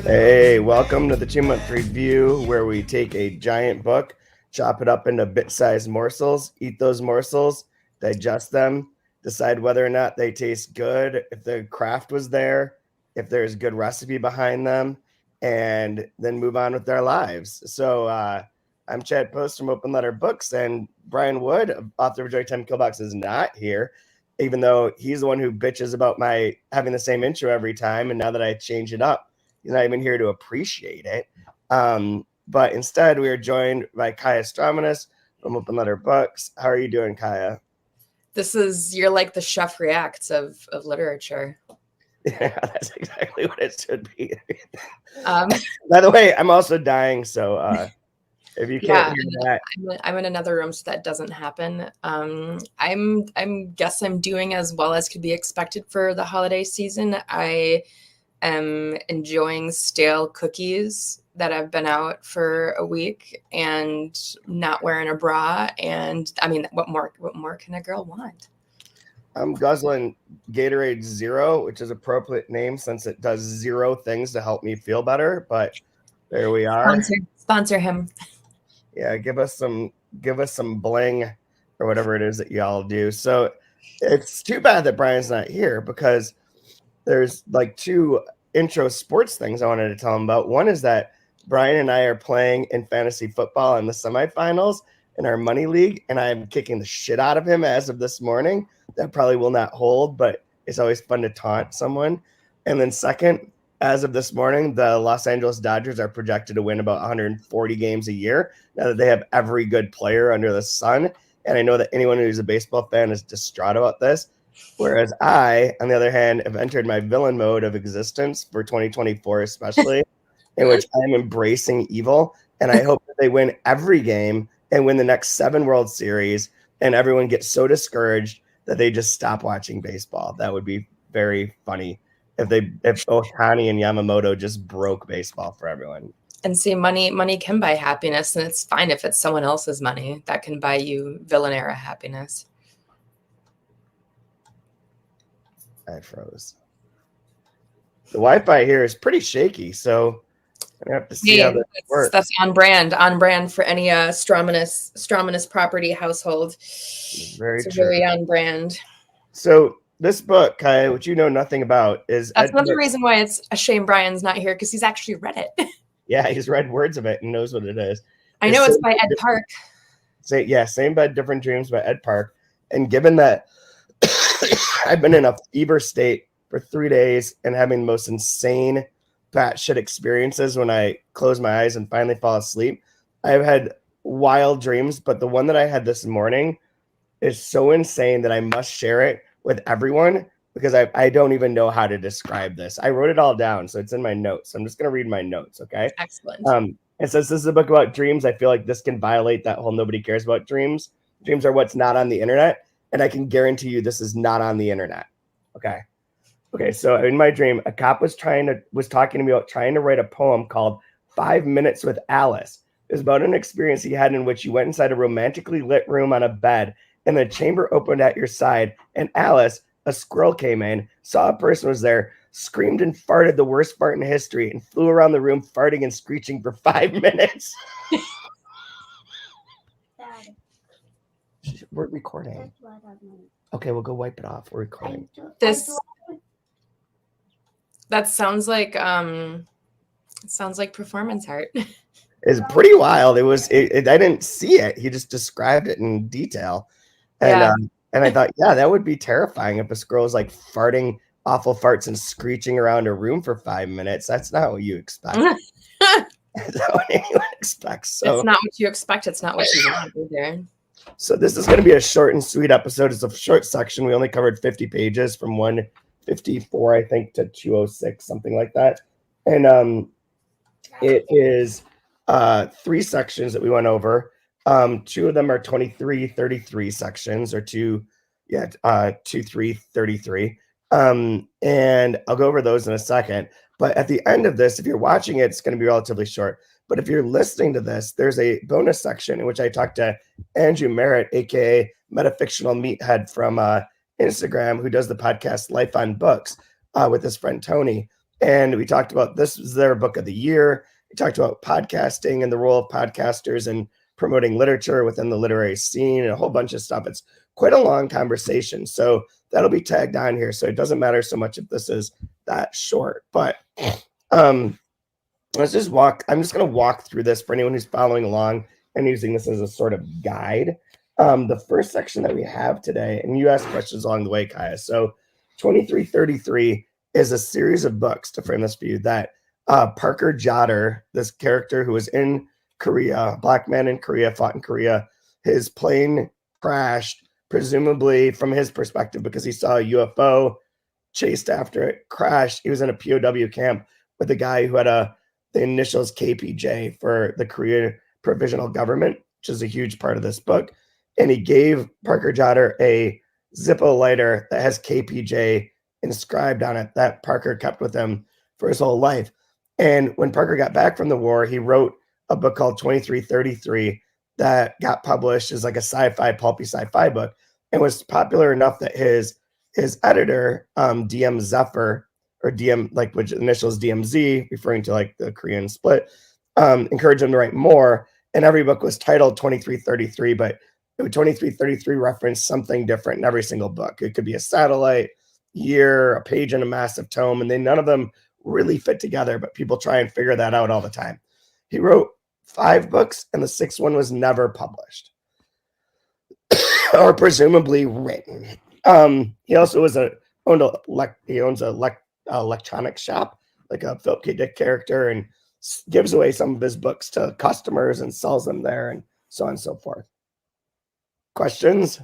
Hey, welcome to the 2-month review, where we take a giant book, chop it up into bit-sized morsels, eat those morsels, digest them, decide whether or not they taste good, if the craft was there, if there's good recipe behind them, and then move on with our lives. So I'm Chad Post from Open Letter Books, and Brian Wood, author of Joy Time Killbox, is not here, even though he's the one who bitches about my having the same intro every time, and now that I change it up, he's not even here to appreciate it. But instead, we are joined by Kaija Straumanis from Open Letter Books. How are you doing, Kaija? You're like the Chef Reacts of literature. Yeah, that's exactly what it should be. By the way, I'm also dying, so if you can't hear that. I'm in another room, so that doesn't happen. I'm doing as well as could be expected for the holiday season. I am enjoying stale cookies that have been out for a week and not wearing a bra. And I mean, what more can a girl want? I'm guzzling Gatorade Zero, which is an appropriate name since it does zero things to help me feel better. But there we are. Sponsor him. Yeah, give us some bling or whatever it is that y'all do. So it's too bad that Brian's not here, because there's like two intro sports things I wanted to tell him about. One is that Brian and I are playing in fantasy football in the semifinals in our money league, and I'm kicking the shit out of him as of this morning. That probably will not hold, but it's always fun to taunt someone. And then second, as of this morning, the Los Angeles Dodgers are projected to win about 140 games a year now that they have every good player under the sun. And I know that anyone who's a baseball fan is distraught about this. Whereas I, on the other hand, have entered my villain mode of existence for 2024, especially, in which I'm embracing evil. And I hope that they win every game and win the next 7 World Series, and everyone gets so discouraged that they just stop watching baseball. That would be very funny if Ohtani and Yamamoto just broke baseball for everyone. And see, money can buy happiness, and it's fine if it's someone else's money that can buy you villain era happiness. I froze. The Wi-Fi here is pretty shaky, so I have to see how this works. That's on brand for any Straumanis property household. It's very on brand. So this book, Kaija, which you know nothing about, is that's another reason why it's a shame Brian's not here, because he's actually read it. Yeah, he's read words of it and knows what it is. I know it's by Ed Park. Same Bed, Different Dreams by Ed Park. And given that I've been in a fever state for 3 days and having the most insane batshit experiences when I close my eyes and finally fall asleep, I've had wild dreams, but the one that I had this morning is so insane that I must share it with everyone, because I don't even know how to describe this. I wrote it all down, so it's in my notes. I'm just going to read my notes, okay? Excellent. It says this is a book about dreams. I feel like this can violate that whole nobody cares about dreams. Dreams are what's not on the internet, and I can guarantee you this is not on the internet. Okay, so in my dream, a cop was talking to me about trying to write a poem called 5 Minutes with Alice. It was about an experience he had in which you went inside a romantically lit room on a bed, and the chamber opened at your side, and Alice, a squirrel, came in, saw a person was there, screamed and farted the worst fart in history, and flew around the room farting and screeching for 5 minutes. We're recording. Okay, we'll go wipe it off. We're recording. That sounds like performance art. It's pretty wild. I didn't see it. He just described it in detail. And I thought, yeah, that would be terrifying if a squirrel was like farting awful farts and screeching around a room for 5 minutes. That's not what you expect. That's not what anyone expects. So it's not what you expect. It's not what you want either. So this is going to be a short and sweet episode. It's a short section. We only covered 50 pages from 154, I think, to 206, something like that. And it is 3 sections that we went over. 2 of them are 23-33 sections, or 2-3-33. And I'll go over those in a second. But at the end of this, if you're watching it, it's going to be relatively short. But if you're listening to this, there's a bonus section in which I talked to Andrew Merritt, aka Metafictional Meathead from Instagram, who does the podcast Life on Books with his friend Tony. And we talked about, this was their book of the year. We talked about podcasting and the role of podcasters and promoting literature within the literary scene and a whole bunch of stuff. It's quite a long conversation. So that'll be tagged on here. So it doesn't matter so much if this is that short. But I'm just going to walk through this for anyone who's following along and using this as a sort of guide. The first section that we have today, and you asked questions along the way, Kaija. So 2333 is a series of books, to frame this for you, that Parker Jotter, this character who was in Korea, black man in Korea, fought in Korea, his plane crashed, presumably from his perspective because he saw a UFO, chased after it, crashed. He was in a POW camp with a guy who had the initials KPJ for the Korean Provisional Government, which is a huge part of this book. And he gave Parker Jotter a Zippo lighter that has KPJ inscribed on it that Parker kept with him for his whole life. And when Parker got back from the war, he wrote a book called 2333 that got published as like a sci-fi, pulpy sci-fi book, and was popular enough that his editor, DM Zephyr, or DM, like which initials DMZ, referring to like the Korean split, encouraged him to write more. And every book was titled 2333, but 2333 referenced something different in every single book. It could be a satellite, year, a page in a massive tome, and then none of them really fit together, but people try and figure that out all the time. He wrote 5 books, and the 6th one was never published or presumably written. He also owns a electronics shop, like a Philip K. Dick character, and gives away some of his books to customers and sells them there, and so on and so forth. Questions?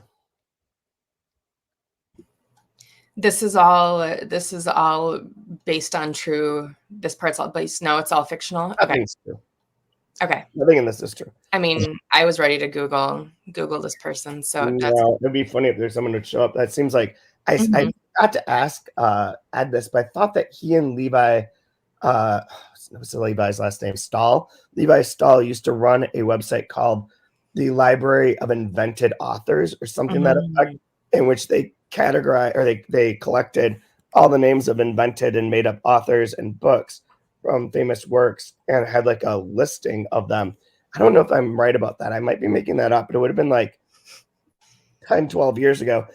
This is all based on true. This part's all based. No, it's all fictional. Okay. Okay. Nothing in this is true. I mean, I was ready to Google this person. So it'd be funny if there's someone who'd show up. That seems like I forgot to ask add this, but I thought that he and Levi, what's Levi's last name? Levi Stahl used to run a website called the Library of Invented Authors or something that effect, in which they categorize, or they collected all the names of invented and made up authors and books from famous works and had like a listing of them. I don't know if I'm right about that. I might be making that up, but it would have been like 10, 12 years ago.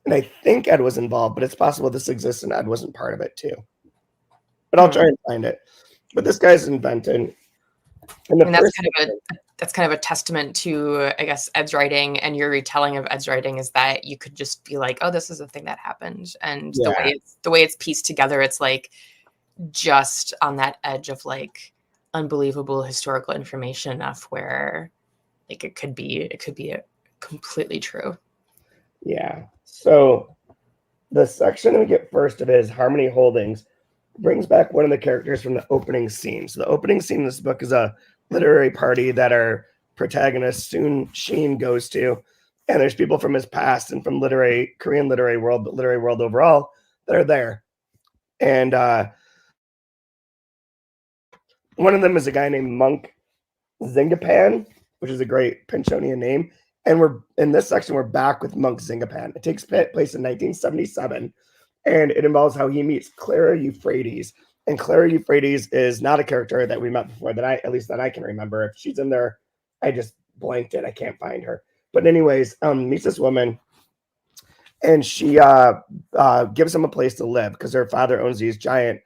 And I think Ed was involved, but it's possible this exists and Ed wasn't part of it too. But I'll try and find it. But this guy's inventing. And that's kind of a testament to, I guess, Ed's writing, and your retelling of Ed's writing is that you could just be like, oh, this is a thing that happened. And the way it's pieced together, it's like just on that edge of like unbelievable historical information enough where like it could be completely true. Yeah. So the section we get first of his Harmony Holdings brings back one of the characters from the opening scene. So the opening scene in this book is a literary party that our protagonist Soon Sheen goes to, and there's people from his past and from Korean literary world, but literary world overall, that are there. And one of them is a guy named Monk Zingapan, which is a great Pinchonian name. And we're in this section, we're back with Monk Zingapan. It takes place in 1977, and it involves how he meets Clara Euphrates. And Clara Euphrates is not a character that we met before, that I can remember. If she's in there, I just blanked it. I can't find her. But anyways, meets this woman, and she gives him a place to live because her father owns these giant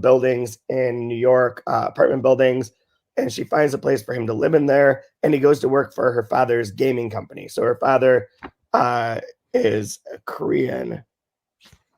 buildings in New York, apartment buildings, and she finds a place for him to live in there, and he goes to work for her father's gaming company. So her father is Korean,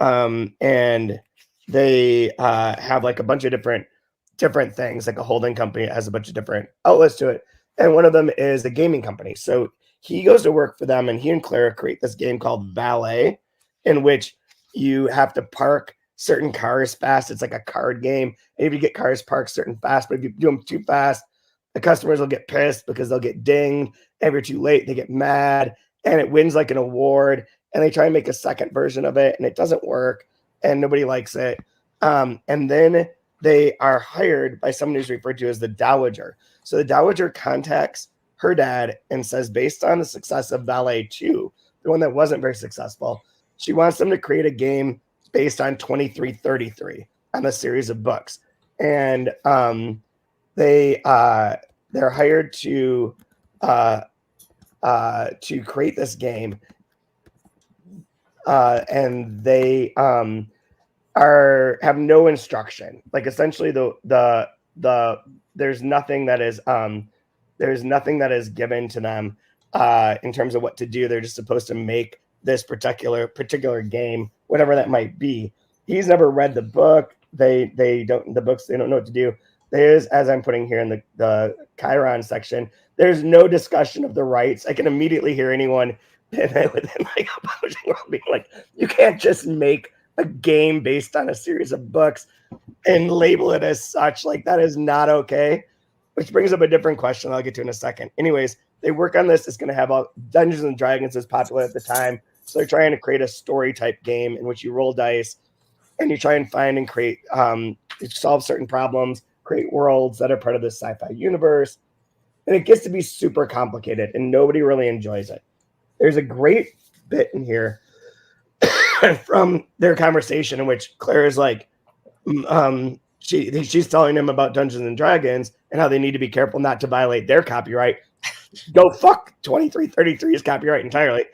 and they have like a bunch of different things, like a holding company that has a bunch of different outlets to it, and one of them is the gaming company. So he goes to work for them, and he and Clara create this game called Valet, in which you have to park certain cars fast. It's like a card game, and if you get cars parked certain fast, but if you do them too fast, the customers will get pissed because they'll get dinged. If you're too late, they get mad, and it wins like an award, and they try and make a second version of it, and it doesn't work, and nobody likes it. And then they are hired by someone who's referred to as the Dowager. So the Dowager contacts her dad and says, based on the success of Valet 2, the one that wasn't very successful, she wants them to create a game based on 2333. on a series of books, and they're hired to create this game, and they have no instruction. Like essentially, the there's nothing that is given to them in terms of what to do. They're just supposed to make this particular game, whatever that might be. He's never read the book. They don't know what to do. There's, as I'm putting here in the Chiron section, there's no discussion of the rights. I can immediately hear anyone within like a publishing world being like, you can't just make a game based on a series of books and label it as such. Like, that is not okay. Which brings up a different question I'll get to in a second. Anyways, they work on this. It's going to have all Dungeons and Dragons is popular at the time. So they're trying to create a story type game in which you roll dice and you try and find and create, solve certain problems, create worlds that are part of this sci-fi universe. And it gets to be super complicated and nobody really enjoys it. There's a great bit in here from their conversation in which Claire is like, she's telling him about Dungeons and Dragons and how they need to be careful not to violate their copyright. Go fuck 2333's copyright entirely.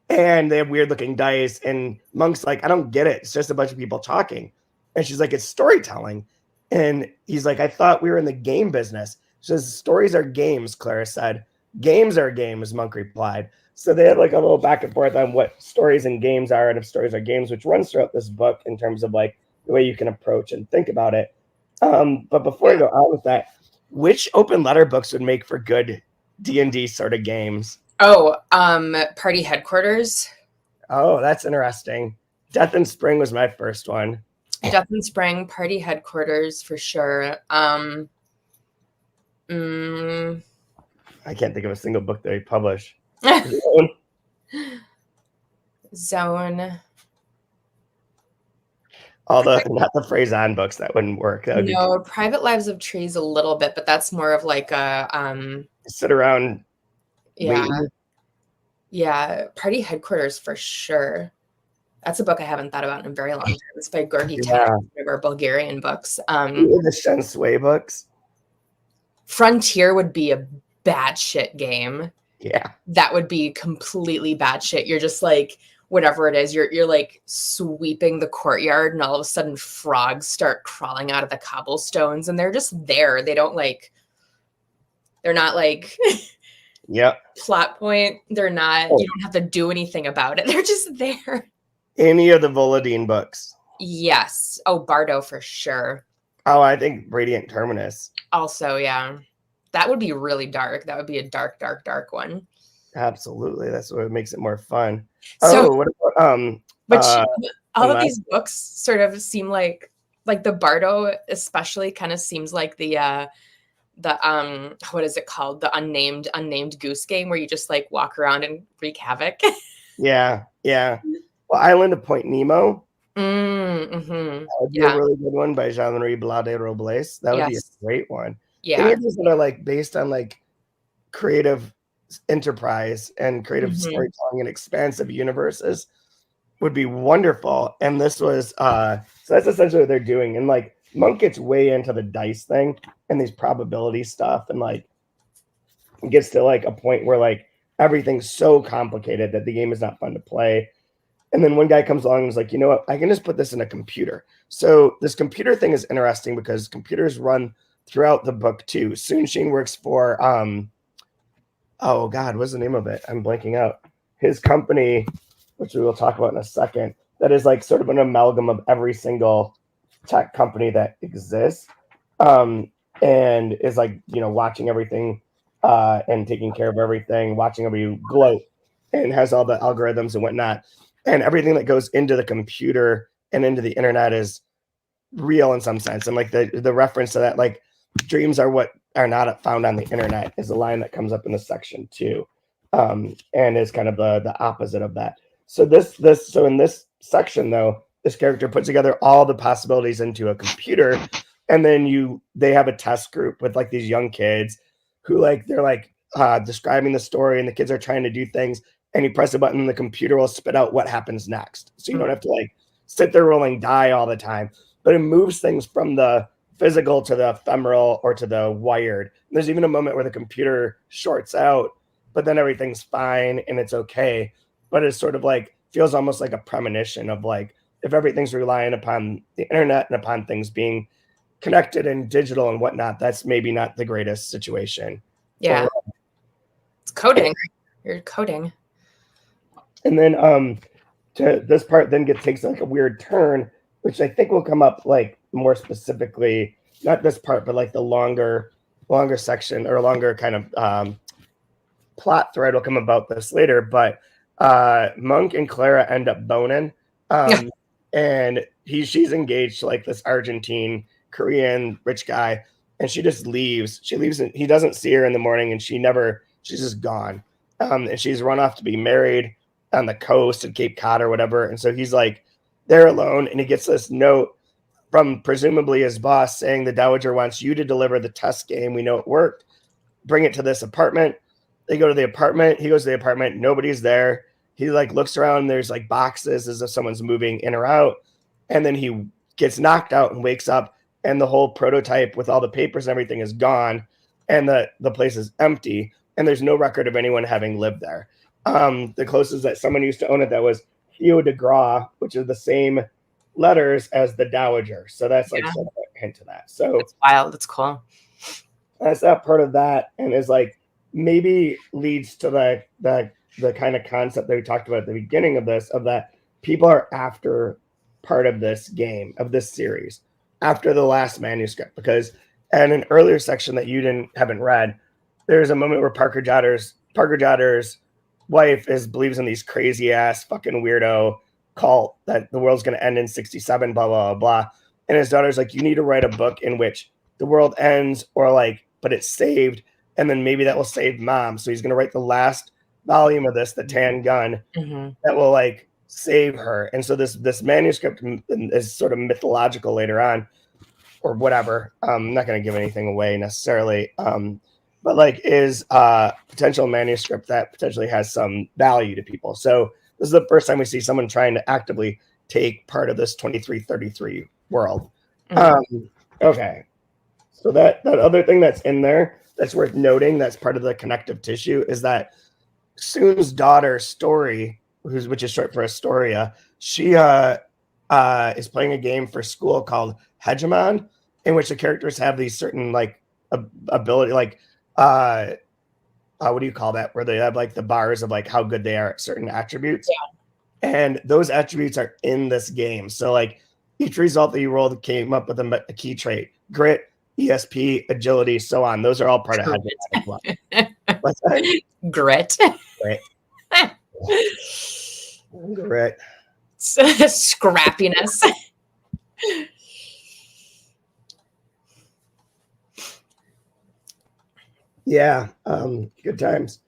And they have weird looking dice, and Monk's like, I don't get it. It's just a bunch of people talking. And she's like, it's storytelling. And he's like, I thought we were in the game business. She says, stories are games, Clara said. Games are games, Monk replied. So they had like a little back and forth on what stories and games are, and if stories are games, which runs throughout this book in terms of like the way you can approach and think about it. But before I go out with that, which open letter books would make for good D&D sort of games? Party Headquarters. Oh, that's interesting. Death in Spring was my first one. Death in Spring, Party Headquarters for sure. I can't think of a single book that they publish. Zone. Although not the Phrase-On books, that wouldn't work. That would be Private Lives of Trees a little bit, but that's more of like a sit around. Yeah. Waiting. Yeah. Party Headquarters for sure. That's a book I haven't thought about in a very long time. It's by Gorgi Tag, one of our Bulgarian books. The Shen Sui books. Frontier would be a batshit game. Yeah. That would be completely batshit. You're just like, whatever it is, you're like sweeping the courtyard and all of a sudden frogs start crawling out of the cobblestones and they're just there. They're not like yep. Plot point. They're not, you don't have to do anything about it. They're just there. Any of the Volodine books. Yes. Oh, Bardo for sure. Oh, I think Radiant Terminus. Also, yeah. That would be really dark. That would be a dark, dark, dark one. Absolutely. That's what makes it more fun. So, what about all of these books sort of seem like the Bardo especially kind of seems like the what is it called? The unnamed goose game where you just like walk around and wreak havoc. Yeah. Well, Island of Point Nemo. Mm-hmm. That would be a really good one by Jean-Louis Blade-Robles. That would be a great one. Yeah. Any of these that are like based on like creative enterprise and creative storytelling and expansive universes would be wonderful. And this was so that's essentially what they're doing. And like Monk gets way into the dice thing and these probability stuff, and like it gets to like a point where like everything's so complicated that the game is not fun to play. And then one guy comes along and is like, you know what, I can just put this in a computer. So this computer thing is interesting because computers run throughout the book too. Soon-Shin works for oh God, what's the name of it? I'm blanking out. His company, which we will talk about in a second, that is like sort of an amalgam of every single tech company that exists, and is like, you know, watching everything and taking care of everything, watching every gloat, and has all the algorithms and whatnot. And everything that goes into the computer and into the internet is real in some sense. And like the reference to that, like dreams are what are not found on the internet is a line that comes up in the section too. And is kind of the opposite of that. So so in this section though, this character puts together all the possibilities into a computer, and then they have a test group with like these young kids who like they're like describing the story, and the kids are trying to do things, and you press a button and the computer will spit out what happens next. So you don't have to like sit there rolling die all the time. but it moves things from the physical to the ephemeral or to the wired. There's even a moment where the computer shorts out, but then everything's fine and it's okay. But it's sort of like feels almost like a premonition of like if everything's relying upon the internet and upon things being connected and digital and whatnot, that's maybe not the greatest situation. Yeah. Or, it's coding. You're coding. and then to this part then takes like a weird turn, which I think will come up like more specifically, not this part, but like the longer section or longer kind of plot thread will come about this later. But Monk and Clara end up boning, and she's engaged to like this Argentine Korean rich guy, and she just leaves. She leaves, and he doesn't see her in the morning, and she's just gone. And she's run off to be married on the coast of Cape Cod or whatever. And so he's like there alone, and he gets this note from presumably his boss saying the Dowager wants you to deliver the test game. We know it worked. Bring it to this apartment. They go to the apartment. He goes to the apartment. Nobody's there. He like looks around. There's like boxes as if someone's moving in or out. And then he gets knocked out and wakes up, and the whole prototype with all the papers and everything is gone. And the place is empty. And there's no record of anyone having lived there. The closest that someone used to own it, that was Theo de Gras, which is the same letters as the Dowager. So that's like sort of a hint to that. So it's wild. It's cool. That's that part of that, and is like maybe leads to the kind of concept that we talked about at the beginning of this, of that people are after part of this game, of this series, after the last manuscript. Because in an earlier section that you haven't read, there's a moment where Parker Jotter's wife believes in these crazy ass fucking weirdo cult that the world's going to end in 67, blah, blah, blah, blah. And his daughter's like, you need to write a book in which the world ends, or like, but it's saved, and then maybe that will save mom. So he's going to write the last volume of this, the Tan Gun, that will like save her. And so this manuscript is sort of mythological later on, or whatever. I'm not going to give anything away necessarily, but like is a potential manuscript that potentially has some value to people. So this is the first time we see someone trying to actively take part of this 2333 world. Okay. So that other thing that's in there that's worth noting, that's part of the connective tissue, is that Soon's daughter, Story, which is short for Astoria, she is playing a game for school called Hegemon, in which the characters have these certain like ability, like what do you call that? Where they have like the bars of like how good they are at certain attributes. Yeah. And those attributes are in this game. So like each result that you rolled came up with a key trait: grit, ESP, agility, so on. Those are all part of Hegemon. What's that? Grit. Grit. Scrappiness. Yeah, good times.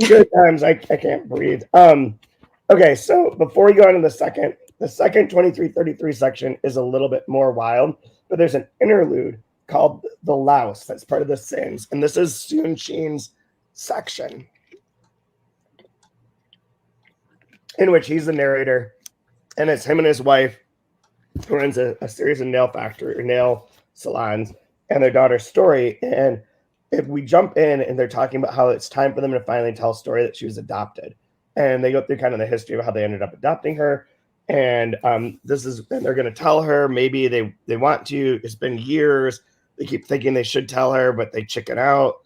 Good times. I can't breathe. Okay, so before we go on to the second 2333 section is a little bit more wild, but there's an interlude called The Louse that's part of the Sins, and this is Soon Sheen's section, in which he's the narrator, and it's him and his wife who runs a series of nail salons, and their daughter Story. And if we jump in, and they're talking about how it's time for them to finally tell Story that she was adopted, and they go through kind of the history of how they ended up adopting her. And and they're going to tell her, maybe they want to. It's been years. They keep thinking they should tell her, but they chicken out.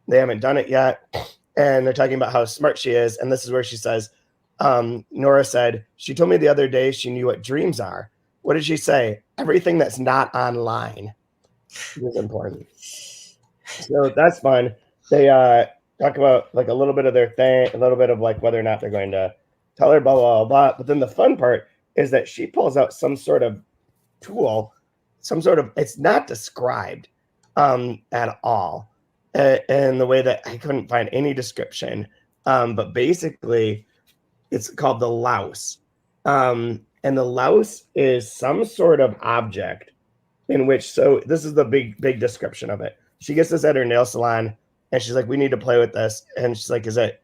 They haven't done it yet. And they're talking about how smart she is. And this is where she says, Nora said, she told me the other day she knew what dreams are. What did she say? Everything that's not online is important. So that's fun. They talk about like a little bit of their thing, a little bit of like whether or not they're going to tell her, blah, blah, blah. But then the fun part is that she pulls out some sort of tool, it's not described at all. In the way that I couldn't find any description. But basically, it's called the louse. And the louse is some sort of object in which, so this is the big description of it. She gets this at her nail salon, and she's like, we need to play with this. And she's like, is it,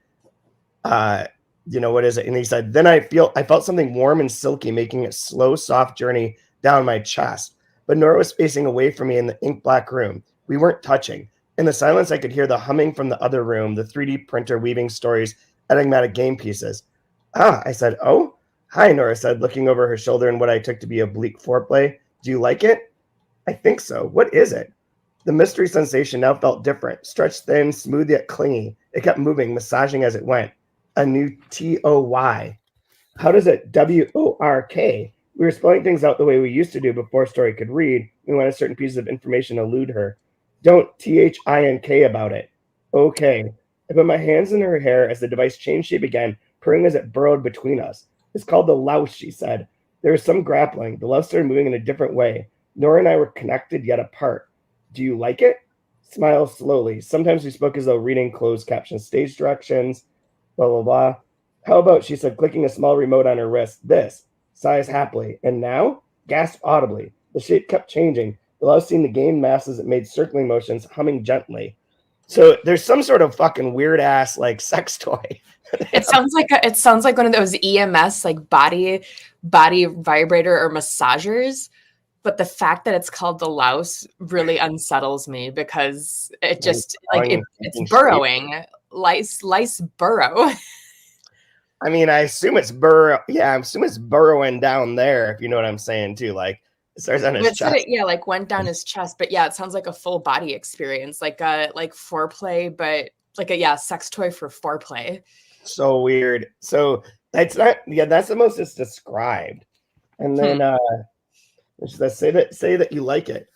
what is it? And he said, then I felt something warm and silky making a slow, soft journey down my chest. but Nora was facing away from me in the ink black room. We weren't touching. In the silence, I could hear the humming from the other room, the 3D printer weaving stories, enigmatic game pieces. Ah, I said, oh? Hi, Nora said, looking over her shoulder in what I took to be oblique foreplay. Do you like it? I think so. What is it? The mystery sensation now felt different, stretched thin, smooth yet clingy. It kept moving, massaging as it went. A new T-O-Y. How does it W-O-R-K? We were spelling things out the way we used to do before Story could read. We wanted certain pieces of information to elude her. Don't T-H-I-N-K about it. Okay. I put my hands in her hair as the device changed shape again, purring as it burrowed between us. It's called the louse, she said. There was some grappling. The louse started moving in a different way. Nora and I were connected yet apart. Do you like it? Smile slowly. Sometimes we spoke as though reading closed caption stage directions, blah, blah, blah. How about, she said, clicking a small remote on her wrist, this. Sighs happily. And now? Gasped audibly. The shape kept changing. The louse seemed to gain mass as it made circling motions, humming gently. So there's some sort of fucking weird ass like sex toy. It sounds like one of those EMS like body vibrator or massagers. But the fact that it's called the louse really unsettles me because it just it's burrowing. Lice burrow. I mean, I assume it's burrowing down there, if you know what I'm saying too. Like it starts on his chest. Like went down his chest. But yeah, it sounds like a full body experience, like foreplay, but like a sex toy for foreplay. So weird. So that's the most it's described. And then say that you like it.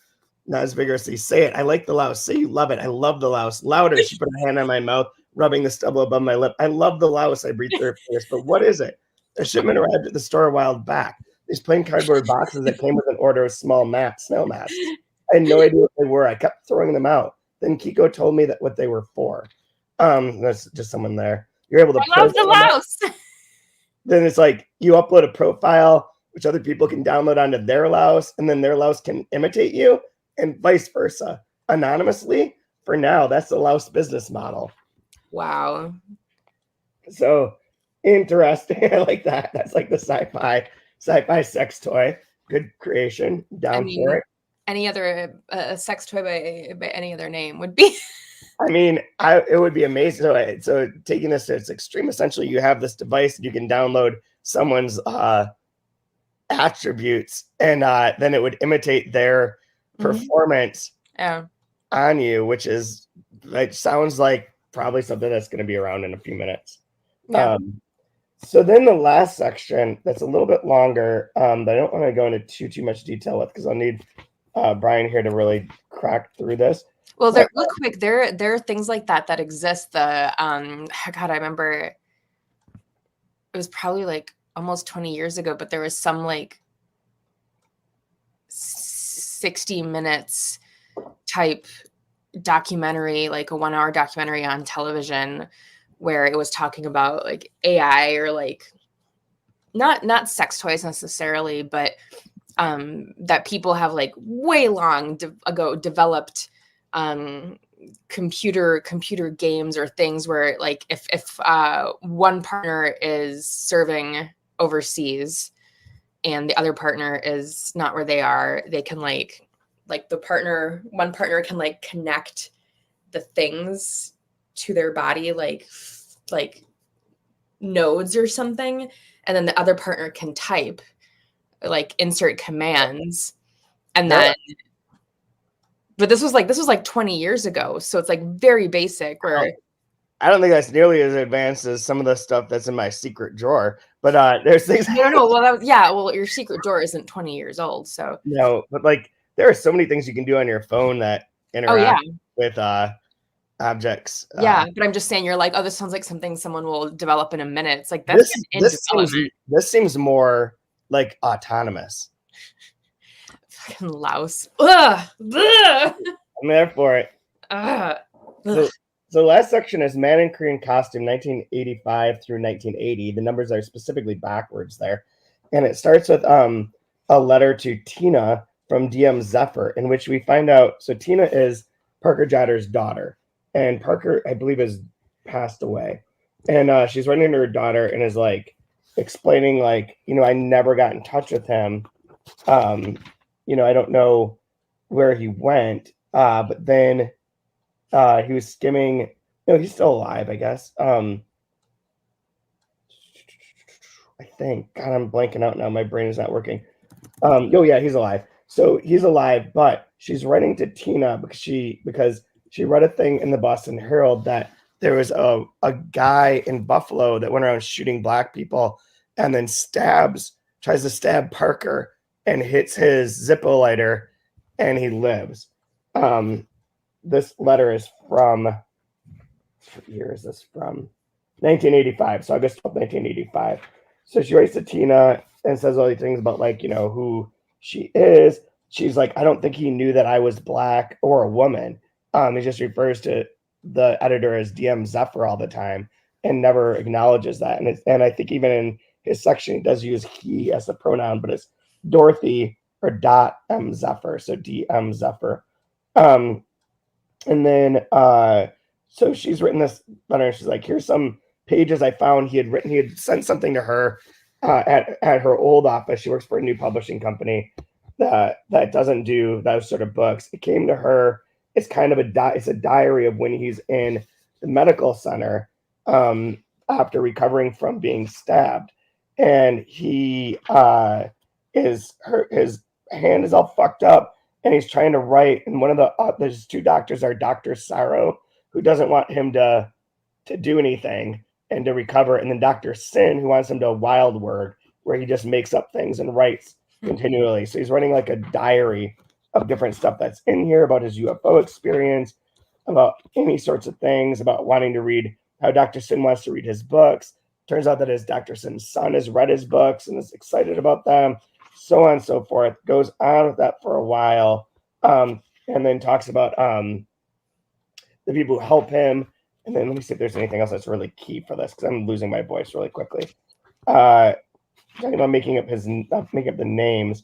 Not as vigorously. Say it. I like the louse. Say you love it. I love the louse. Louder. She put her hand on my mouth, rubbing the stubble above my lip. I love the louse. I breathed through her fingers. But what is it? A shipment arrived at the store a while back. These plain cardboard boxes that came with an order of small snail masks. I had no idea what they were. I kept throwing them out. Then Kiko told me that what they were for. There's just someone there. You're able to. I love the louse. Then it's like you upload a profile, which other people can download onto their louse, and then their louse can imitate you, and vice versa, anonymously. For now, that's the louse business model. Wow. So interesting. I like that. That's like the sci-fi sex toy. Good creation. For it. Any other sex toy by any other name would be. I mean, it would be amazing. So taking this to its extreme, essentially, you have this device and you can download someone's attributes, and then it would imitate their performance on you, which is sounds like probably something that's going to be around in a few minutes. Yeah. So then the last section that's a little bit longer, that I don't want to go into too much detail with because I'll need Brian here to really crack through this. Well, real quick, there are things like that exist. God, I remember it was probably like almost 20 years ago, but there was some like 60 minutes type documentary, like a 1 hour documentary on television where it was talking about like AI or like not sex toys necessarily, but that people have like way long ago developed computer games or things where like if one partner is serving overseas and the other partner is not where they are, they can like one partner can like connect the things to their body like nodes or something, and then the other partner can type like insert commands, and then but this was like 20 years ago, so it's like very basic. Where I don't think that's nearly as advanced as some of the stuff that's in my secret drawer. But there's things. No. Well, your secret drawer isn't 20 years old, so no. But like, there are so many things you can do on your phone that interact with objects. Yeah, but I'm just saying, you're like, oh, this sounds like something someone will develop in a minute. It's like that's this seems more like autonomous. Fucking louse. Ugh. I'm there for it. So the last section is Man in Korean Costume, 1985 through 1980. The numbers are specifically backwards there. And it starts with a letter to Tina from DM Zephyr, in which we find out, so Tina is Parker Jotter's daughter. And Parker, I believe, has passed away. And she's writing to her daughter and is like explaining, like, I never got in touch with him. I don't know where he went. But then he was skimming. No, he's still alive, I guess. I think. God, I'm blanking out now. My brain is not working. Oh yeah, he's alive. So he's alive, but she's writing to Tina because she read a thing in the Boston Herald that there was a guy in Buffalo that went around shooting black people and then tries to stab Parker and hits his Zippo lighter and he lives. This letter is from, what year is this from? 1985, so August 12th, 1985. So she writes to Tina and says all these things about who she is. She's like, I don't think he knew that I was black or a woman. He just refers to the editor as DM Zephyr all the time and never acknowledges that. And I think even in his section, he does use he as the pronoun, but it's Dorothy or dot M Zephyr, so DM Zephyr. And then so she's written this letter and she's like, here's some pages I found. He had sent something to her at her old office. She works for a new publishing company that doesn't do those sort of books. It came to her. It's kind of it's a diary of when he's in the medical center after recovering from being stabbed, and he his hand is all fucked up, and he's trying to write. And one of there's two doctors are Dr. Sorrow, who doesn't want him to do anything and to recover, and then Dr. Sin, who wants him to wild word, where he just makes up things and writes continually. So he's writing like a diary of different stuff that's in here about his UFO experience, about any sorts of things, about wanting to read how Dr. Sin wants to read his books. Turns out that his Dr. Sin's son has read his books and is excited about them, so on and so forth. Goes on with that for a while, and then talks about the people who help him. And then let me see if there's anything else that's really key for this, because I'm losing my voice really quickly. Talking about making up the names,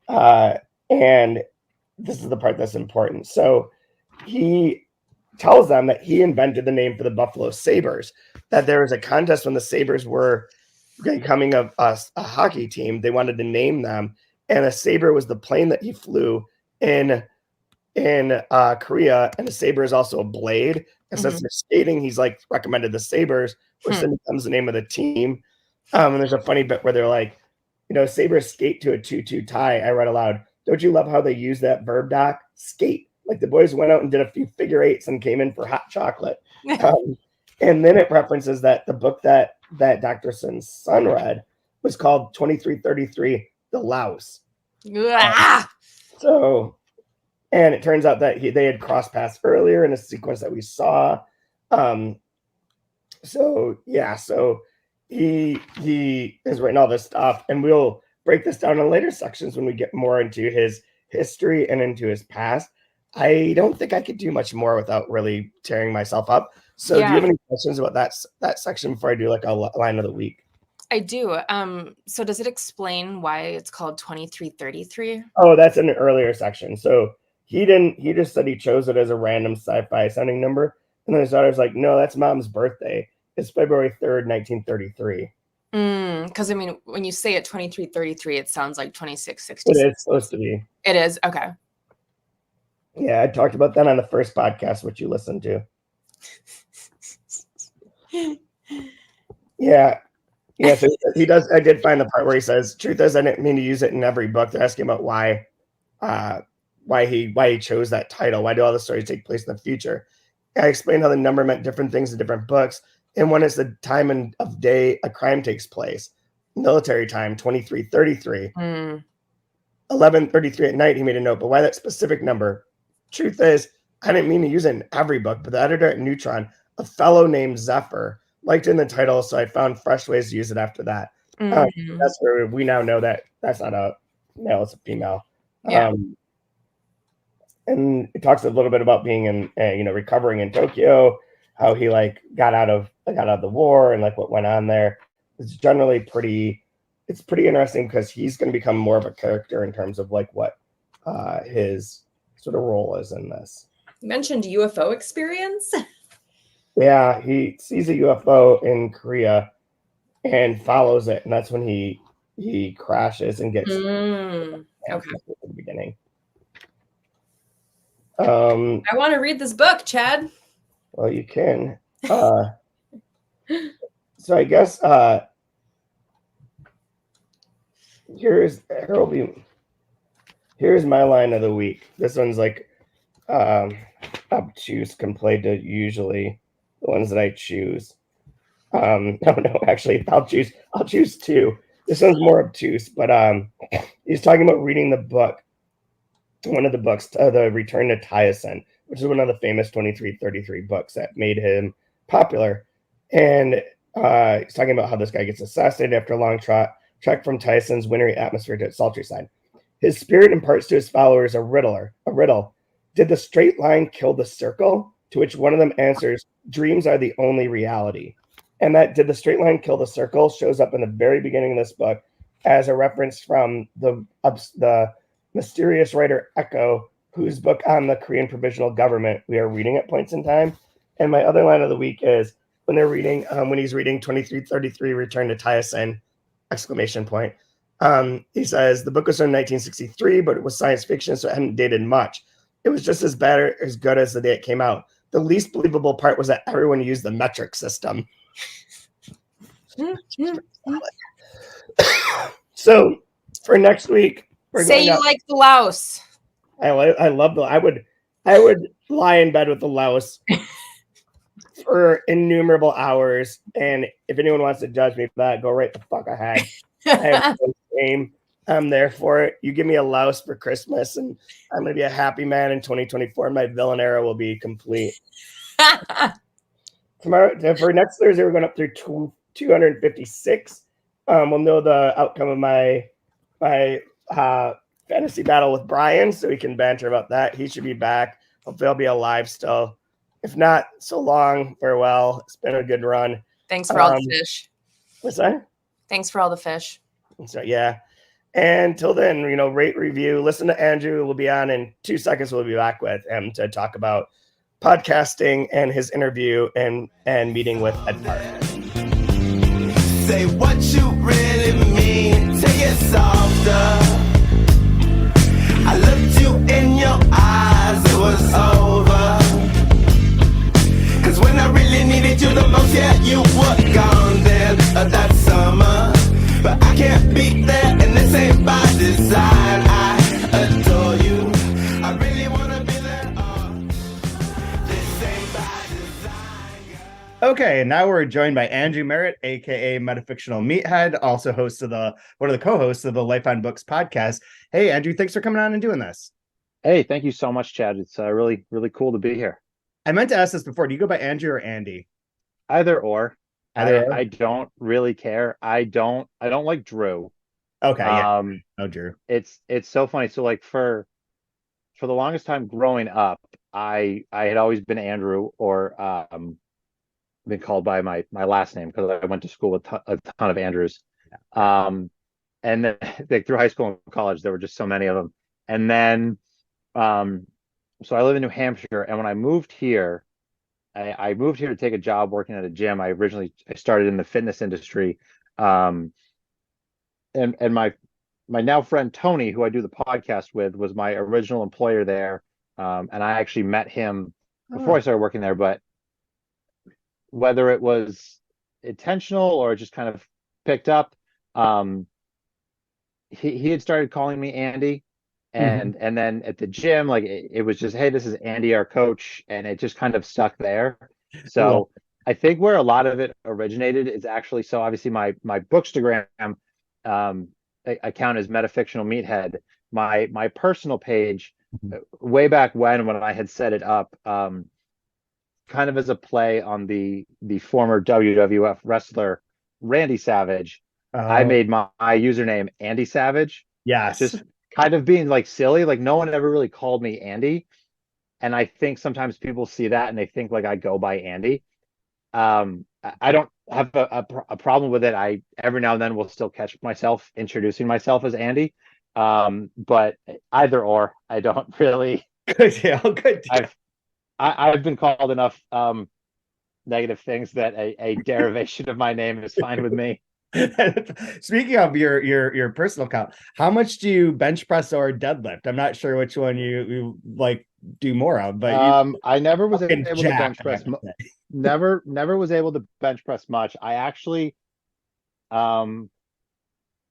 and this is the part that's important. So he tells them that he invented the name for the Buffalo Sabres, that there was a contest when the Sabres were becoming a hockey team. They wanted to name them, and a Sabre was the plane that he flew in Korea, and the Sabre is also a blade. And since they're skating, he's like recommended the Sabres, which then becomes the name of the team. And there's a funny bit where they're like, Sabres skate to a 2-2 tie. I read aloud, don't you love how they use that verb, Doc? Skate. Like the boys went out and did a few figure eights and came in for hot chocolate. And then it references that the book that Dr. Sin's son read was called 2333, The Louse. So, and it turns out that they had crossed paths earlier in a sequence that we saw. So he has written all this stuff, and we'll break this down in later sections when we get more into his history and into his past. I don't think I could do much more without really tearing myself up. So do you have any questions about that section before I do like a line of the week? I do. So does it explain why it's called 2333? Oh, that's in an earlier section. So he just said he chose it as a random sci-fi sounding number. And then his daughter's like, no, that's mom's birthday. It's February 3rd, 1933. Because I mean, when you say it 2333, it sounds like 2666. It is supposed to be. It is? Okay. Yeah, I talked about that on the first podcast, which you listened to. Yeah. Yeah, so he does. I did find the part where he says, truth is, I didn't mean to use it in every book. They're asking about why he chose that title. Why do all the stories take place in the future? I explained how the number meant different things in different books. And when it's the time of day a crime takes place, military time, 2333. 11:33 at night, he made a note. But why that specific number? Truth is, I didn't mean to use it in every book, but the editor at Neutron, a fellow named Zephyr, liked it in the title, so I found fresh ways to use it after that. That's where we now know that that's not a male, it's a female. Yeah. And it talks a little bit about being in, recovering in Tokyo, how he like got out of the war and like what went on there. It's generally pretty interesting because he's going to become more of a character in terms of like what his sort of role is in this. You mentioned UFO experience. Yeah, he sees a UFO in Korea and follows it, and that's when he crashes and gets Okay. the beginning. I want to read this book, Chad. Well, you can. So I guess here's my line of the week. This one's like obtuse compared to usually the ones that I choose. No, actually, I'll choose two. This one's more obtuse, but he's talking about reading the book, one of the books, The Return to Taisan, which is one of the famous 2333 books that made him popular. And he's talking about how this guy gets assassinated after a long trek from Taisan's wintry atmosphere to its sultry side. His spirit imparts to his followers a riddle. Did the straight line kill the circle? To which one of them answers, dreams are the only reality. And that did the straight line kill the circle shows up in the very beginning of this book as a reference from the mysterious writer Echo, whose book on the Korean provisional government we are reading at points in time. And my other line of the week is when he's reading 2333 Return to Taisan, ! He says the book was from 1963, but it was science fiction, so it hadn't dated much. It was just as good as the day it came out. The least believable part was that everyone used the metric system. So for next week, say you like the louse. I love the. I would lie in bed with the louse for innumerable hours, and if anyone wants to judge me for that, go right the fuck ahead. I have no shame. I'm there for it. You give me a louse for Christmas, and I'm gonna be a happy man in 2024. My villain era will be complete. Tomorrow, for next Thursday, we're going up through 256. We'll know the outcome of my fantasy battle with Brian, so we can banter about that. He should be back. Hopefully, I'll be alive still. If not, so long. Farewell. It's been a good run. Thanks for all the fish. What's that? Thanks for all the fish. So yeah. And till then, rate, review, listen to Andrew. We'll be on in 2 seconds. We'll be back with him to talk about podcasting and his interview and meeting with Ed Park. Say what you really mean. Take it softer. I looked you in your eyes. It was over. 'Cause when I really needed you the most, yeah, you were gone then that summer. But I can't be there, and this ain't by design. I adore you. I really wanna be there. This ain't by design. Okay, now we're joined by Andrew Merritt, aka Metafictional Meathead, also one of the co-hosts of the Life on Books podcast. Hey, Andrew, thanks for coming on and doing this. Hey, thank you so much, Chad. It's really, really cool to be here. I meant to ask this before. Do you go by Andrew or Andy? Either or. I don't really care. I don't like Drew. Okay. Yeah. No, Drew. It's so funny. So like for the longest time growing up, I had always been Andrew or been called by my last name because I went to school with a ton of Andrews. Yeah. And then like through high school and college, there were just so many of them. And then so I live in New Hampshire, and when I moved here, I moved here to take a job working at a gym. I started in the fitness industry, and my now friend Tony, who I do the podcast with, was my original employer there, and I actually met him before I started working there. But whether it was intentional or just kind of picked up, he had started calling me Andy. And then at the gym, like it was just, hey, this is Andy, our coach, and it just kind of stuck there. So cool. I think where a lot of it originated is actually, so obviously my Bookstagram account is Metafictional Meathead. My personal page, way back when I had set it up, kind of as a play on the former WWF wrestler Randy Savage, I made my username Andy Savage. Yes. Just kind of being like silly, like no one ever really called me Andy. And I think sometimes people see that and they think like I go by Andy. I don't have a problem with it. I every now and then will still catch myself introducing myself as Andy. But either or, I don't really. Good deal. Good deal. I've been called enough negative things that a derivation of my name is fine with me. Speaking of your personal count, how much do you bench press or deadlift? I'm not sure which one you like do more of, but you I never was fucking able to jacked, bench I have press. to say. Never was able to bench press much. I actually, um,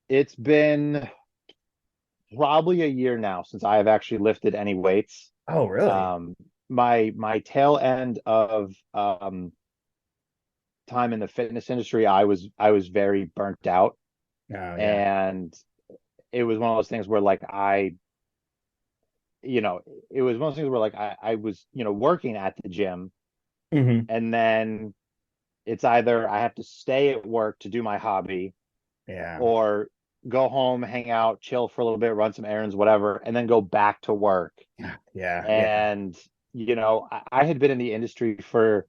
it's been probably a year now since I have actually lifted any weights. Oh, really? Um, my tail end of time in the fitness industry, I was very burnt out, Oh, yeah. and it was one of those things where like you know, it was one of those things where like I was, working at the gym, Hmm. and then it's either I have to stay at work to do my hobby Yeah. or go home, hang out, chill for a little bit, run some errands, whatever, and then go back to work. Yeah. Yeah. And, I had been in the industry for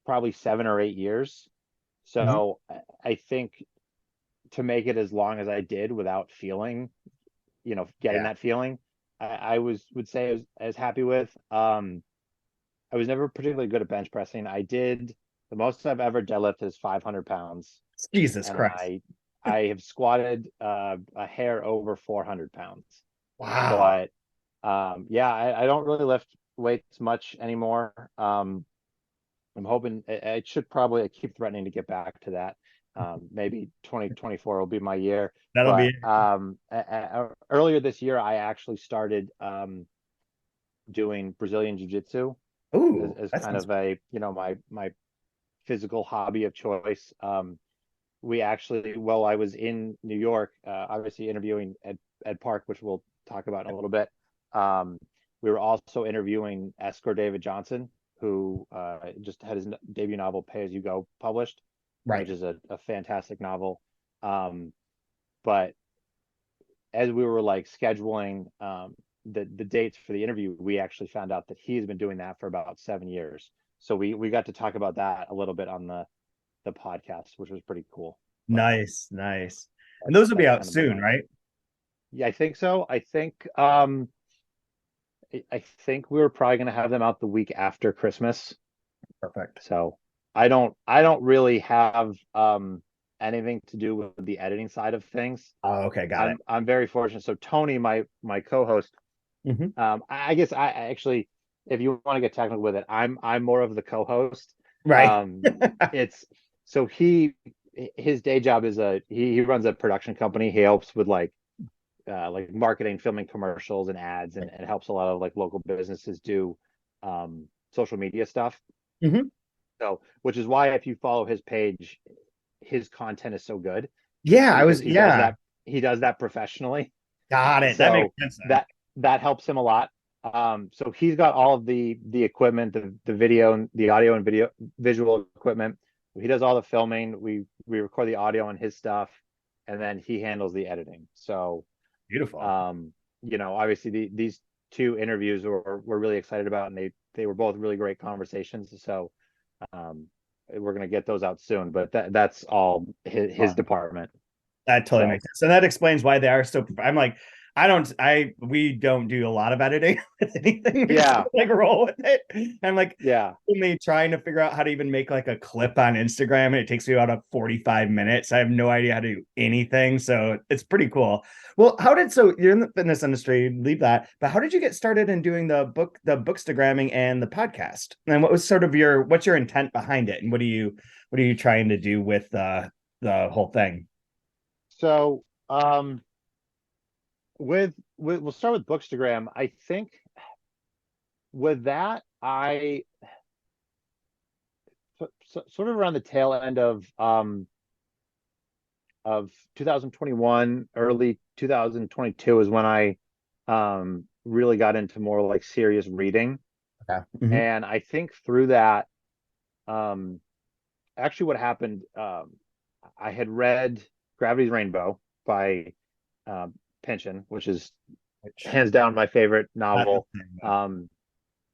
probably 7 or 8 years. Mhm. So I think to make it as long as I did without feeling, getting Yeah. that feeling, I would say I was happy with. I was never particularly good at bench pressing. The most I've ever deadlifted is 500 pounds, Jesus and Christ. I have squatted a hair over 400 pounds. Wow. But yeah, I don't really lift weights much anymore. I'm hoping I should probably, I keep threatening to get back to that. Maybe 2024 will be my year. That'll be But earlier this year, I actually started doing Brazilian Jiu-Jitsu ooh, as that kind sounds of a, my physical hobby of choice. We actually, while I was in New York, obviously interviewing Ed Park, which we'll talk about in a little bit. Um, we were also interviewing Escor David Johnson, who just had his debut novel "Pay as You Go" published, which right. is a fantastic novel. Um, but as we were like scheduling the dates for the interview, we actually found out that he has been doing that for about 7 years. So we got to talk about that a little bit on the podcast, which was pretty cool. But Nice, nice. And that's those will be that's out kind of been soon, my, right? yeah, I think so. I think we were probably going to have them out the week after Christmas. Perfect. So I don't really have anything to do with the editing side of things. Oh, okay, got it. I'm very fortunate. So Tony, my co-host, Hmm. I guess I actually, if you want to get technical with it, I'm more of the co-host. Right. It's so his day job is he runs a production company. He helps with like marketing, filming commercials and ads, and helps a lot of like local businesses do social media stuff. Hmm. So, which is why if you follow his page, his content is so good Yeah, I because was, yeah, he does that professionally. got it. That makes So sense then. that helps him a lot. So he's got all of the equipment, the video and the audio and video visual equipment. He does all the filming. We record the audio on his stuff, and then he handles the editing. So Beautiful. um, obviously these two interviews we're really excited about, and they were both really great conversations. So we're gonna get those out soon, but that's all his Awesome. department. That totally So makes sense. And that explains why they are so. I'm like, we don't do a lot of editing with anything. We just yeah, like roll with it. I'm like, yeah. only trying to figure out how to even make like a clip on Instagram, and it takes me about 45 minutes. I have no idea how to do anything. So it's pretty cool. Well, so you're in the fitness industry, leave that, but how did you get started in doing the bookstagramming and the podcast? And what was sort of what's your intent behind it? And what are you trying to do with the whole thing? So with we'll start with Bookstagram. I think with that, I sort of around the tail end of 2021, early 2022 is when I really got into more like serious reading. Okay. Mhm. And I think through that, um, actually what happened, I had read Gravity's Rainbow by um, Pynchon, which is Which hands down my favorite not the novel. same, but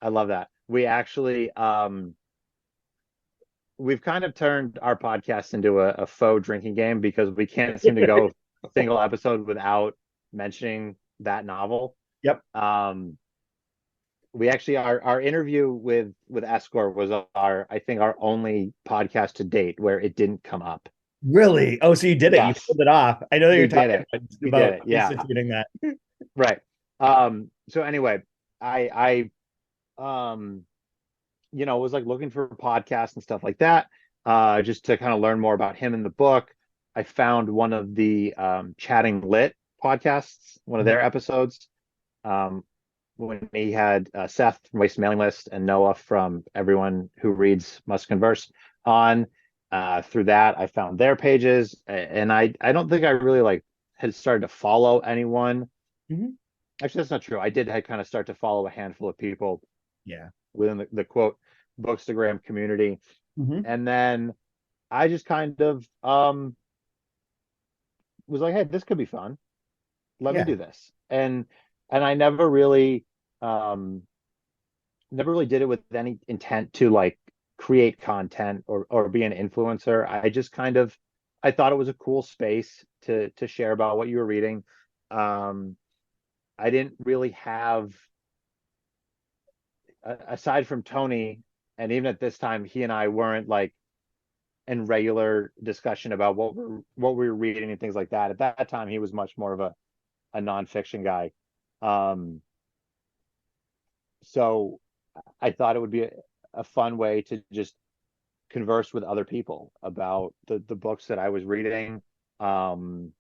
I love that. We've kind of turned our podcast into a faux drinking game because we can't seem to go a single episode without mentioning that novel. yep. We actually our interview with Escort was I think our only podcast to date where it didn't come up. Really? Oh, so you did it. You Yes, pulled it off. I know that we you're did talking it. We did about it. Yeah. instituting that. Right. So anyway, I was like looking for podcasts and stuff like that, just to kind of learn more about him in the book. I found one of the Chatting Lit podcasts, one of their episodes, um, when he had Seth from Waste Mailing List and Noah from Everyone Who Reads Must Converse on. Through that, I found their pages, and I don't think I really like had started to follow anyone. Mhm. Actually, that's not true. I did had kind of start to follow a handful of people Yeah. within the quote Bookstagram community. Mhm. And then I just kind of was like, hey, this could be fun. Let me Yeah. do this. And I um never really did it with any intent to like create content or be an influencer. I just kind of I thought it was a cool space to share about what you were reading. Um I didn't really have, aside from Tony, and even at this time, he and I weren't like in regular discussion about what we were reading and things like that. At that time, he was much more of a nonfiction guy. Um, so I thought it would be a fun way to just converse with other people about the books that I was reading, um,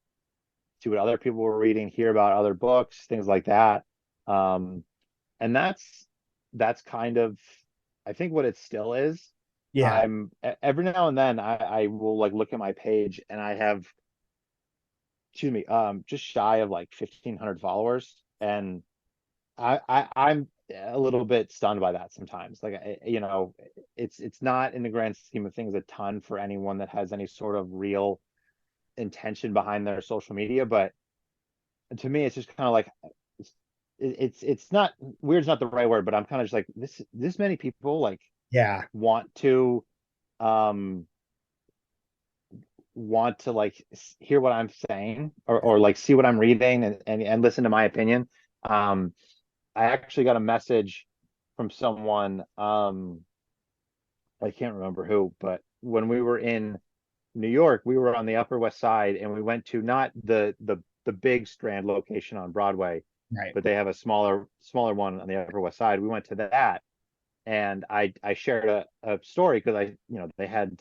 see what other people were reading, hear about other books, things like that. Um, and that's kind of, I think, what it still is. Yeah. I'm every now and then I will like look at my page and I have, excuse me, just shy of like 1,500 followers, and I'm a little bit stunned by that sometimes. Like, it's not in the grand scheme of things a ton for anyone that has any sort of real intention behind their social media, but to me, it's just kind of like it's not weird's not the right word, but I'm kind of just like this many people like Yeah. want to um like hear what I'm saying, or like see what I'm reading, and listen to my opinion. Um, I actually got a message from someone, I can't remember who, but when we were in New York, we were on the Upper West Side, and we went to not the big Strand location on Broadway, Right. but they have a smaller one on the Upper West Side. We went to that, and I shared a story because they had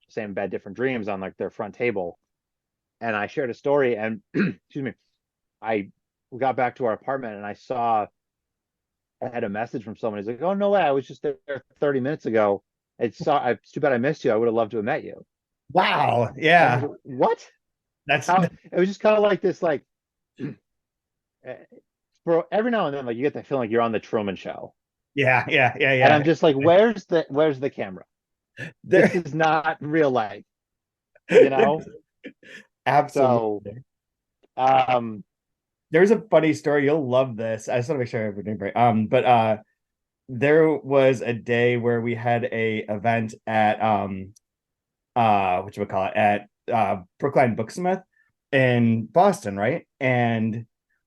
Same Bad Different Dreams on like their front table, and I shared a story, and excuse me, I got back to our apartment and I had a message from someone. He's like, "Oh, no way! I was just there 30 minutes ago. It's too bad I missed you. I would have loved to have met you." Wow. And I was Yeah. like, "What?" That's How it was just kind of like this, like eh, for every now and then, like you get that feeling like you're on the Truman Show, yeah, yeah, yeah, and I'm yeah. just like, "Where's the camera? This There, is not real life, you know." So, absolutely. um, There's a funny story. You'll love this. I just want to make sure I have everything right. But there was a day where we had a event at what you would call it at Brookline Booksmith in Boston, right? And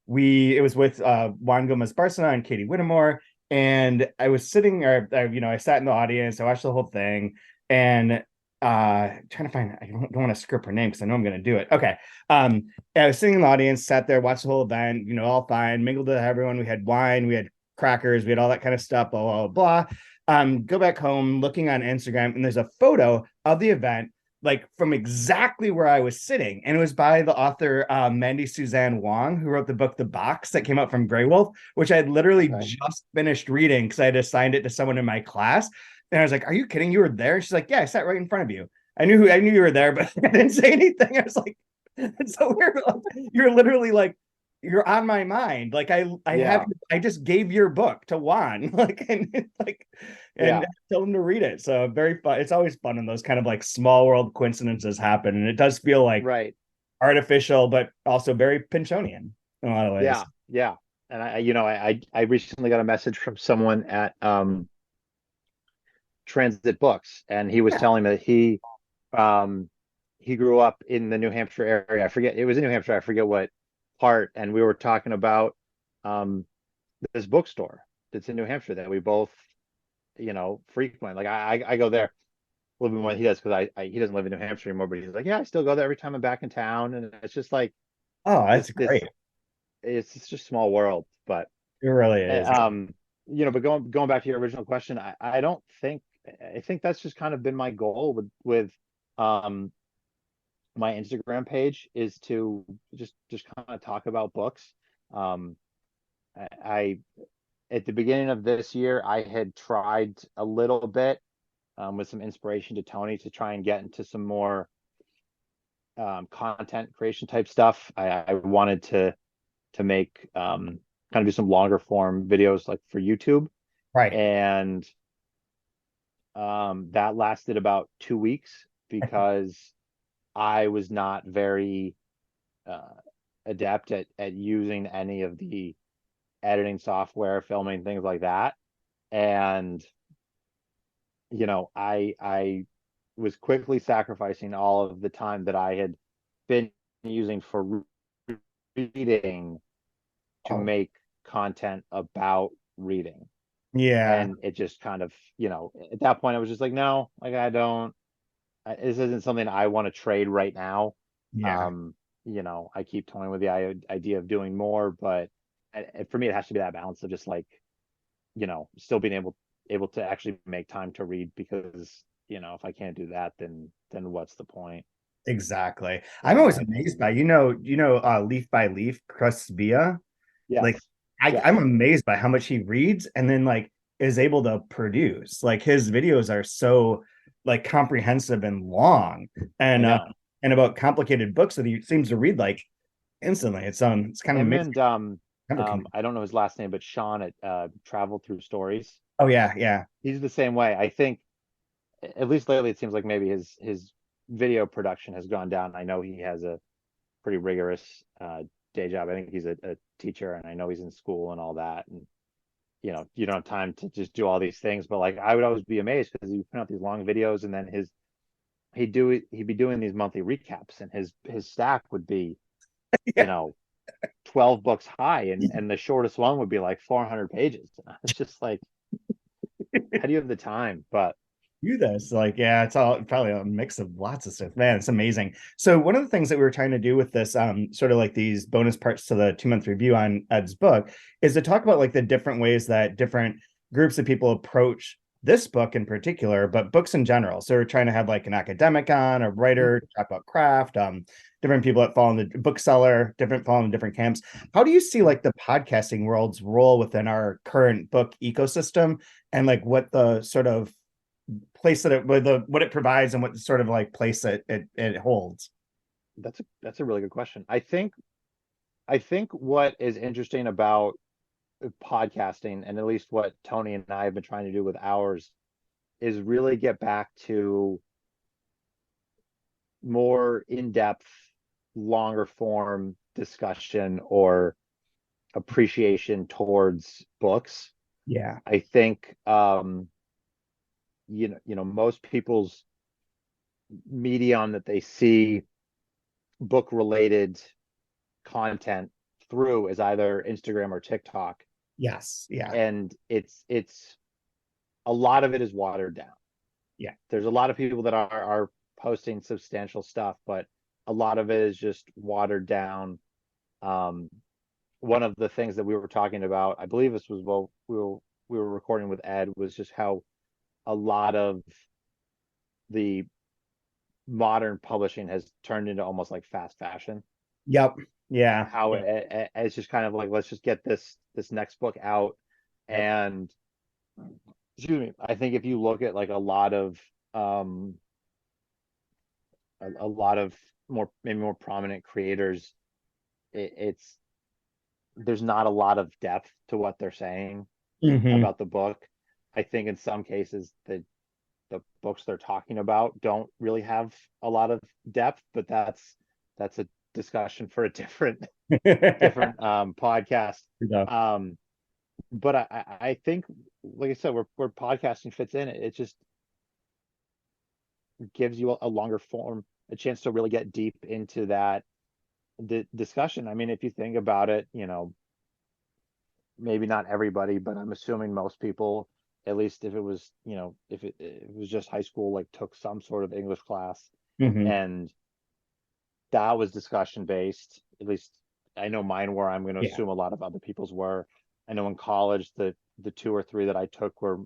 it was with Juan Gomez Barcena and Katie Whittemore. And I was sitting, I sat in the audience, I watched the whole thing, and trying to find, I don't want to script her name because I know I'm going to do it. Okay. I was sitting in the audience, sat there, watched the whole event, all fine, mingled with everyone. We had wine, we had crackers, we had all that kind of stuff, blah, blah, blah. Go back home, looking on Instagram, and there's a photo of the event, like from exactly where I was sitting. And it was by the author Mandy Suzanne Wong, who wrote the book The Box that came out from Grey Wolf, which I had literally okay, just finished reading because I had assigned it to someone in my class. And I was like, "Are you kidding? You were there?" She's like, "Yeah, I sat right in front of you. I knew you were there, but I didn't say anything." I was like, "It's so weird. You're literally like, you're on my mind. Like yeah, I just gave your book to Juan, like, and like, and yeah, tell him to read it." So very fun. It's always fun when those kind of like small world coincidences happen, and it does feel like right, artificial, but also very Pinchonian in a lot of ways. yeah, yeah. And I recently got a message from someone at Transit Books, and he was Yeah. telling me that he grew up in the New Hampshire area. I forget, it was in New Hampshire. I forget what part. And we were talking about um, this bookstore that's in New Hampshire that we both frequent. Like I go there. little bit more than he does because he doesn't live in New Hampshire anymore, but he's like, yeah, I still go there every time I'm back in town, and it's just like Oh, that's this great. it's just small world. But It really is. but going back to your original question, I don't think I think that's just kind of been my goal with um my Instagram page is to just kind of talk about books. Um, I at the beginning of this year, I had tried a little bit with some inspiration to Tony to try and get into some more content creation type stuff. I wanted to make kind of do some longer form videos like for YouTube, Right. and that lasted about 2 weeks because I was not very uh, adept at using any of the editing software, filming, things like that. And I was quickly sacrificing all of the time that I had been using for reading to Oh, make content about reading. yeah. And it just kind of, at that point I was just like, no, like this isn't something I want to trade right now. Yeah. Um, I keep toying with the idea of doing more, but for me, it has to be that balance of just like, still being able to actually make time to read because, if I can't do that, then what's the point? Exactly. I'm In always my amazed opinion. by, Leaf by Leaf, Chris Via. Like Yes. Yeah. I'm amazed by how much he reads and then like is able to produce. Like his videos are so like comprehensive and long I and know. and about complicated books that he seems to read like instantly. It's kind of Him amazing. and Never can. I don't know his last name, but Sean at Travel Through Stories. Oh yeah, yeah. He's the same way. I think at least lately it seems like maybe his video production has gone down. I know he has a pretty rigorous day job. I think he's a teacher, and I know he's in school and all that. And you don't have time to just do all these things. But like I would always be amazed because he would put out these long videos, and then he'd be doing these monthly recaps, and his stack would be you Yeah. know 12 books high, and the shortest one would be like 400 pages. It's just like, how do you have the time? But Do this like yeah, it's all probably a mix of lots of stuff, man. It's amazing. So one of the things that we were trying to do with this sort of like these bonus parts to the 2 month review on Ed's book is to talk about like the different ways that different groups of people approach this book in particular, but books in general. So we're trying to have like an academic on, a writer, talk about craft, different people that fall in the bookseller, different fall in different camps. How do you see like the podcasting world's role within our current book ecosystem and like what the sort of place that what it provides and what sort of like place it holds? that's a really good question. I think what is interesting about podcasting, and at least what Tony and I have been trying to do with ours, is really get back to more in-depth, longer form discussion or appreciation towards books. Yeah. I think most people's medium that they see book related content through is either Instagram or TikTok, Yes. Yeah. and it's a lot of it is watered down. Yeah. There's a lot of people that are posting substantial stuff, but a lot of it is just watered down. Um, One of the things that we were talking about, I believe this was while we were recording with Ed, was just how a lot of the modern publishing has turned into almost like fast fashion. Yep. Yeah. How it's just kind of like, let's just get this next book out. Yep. And excuse me, I think if you look at like a lot of maybe more prominent creators, it's there's not a lot of depth to what they're saying Mm-hmm. about the book. I think in some cases the books they're talking about don't really have a lot of depth, but that's a discussion for a different podcast. Um, but I think, like I said, where podcasting fits in, it just gives you a longer form, a chance to really get deep into that discussion. I mean, if you think about it, maybe not everybody, but I'm assuming most people at least if it was, if it was just high school, like took some sort of English class, Mhm. and that was discussion based. At least I know mine were. I'm going to Yeah. assume a lot of other people's were. I know in college the 2 or 3 that I took were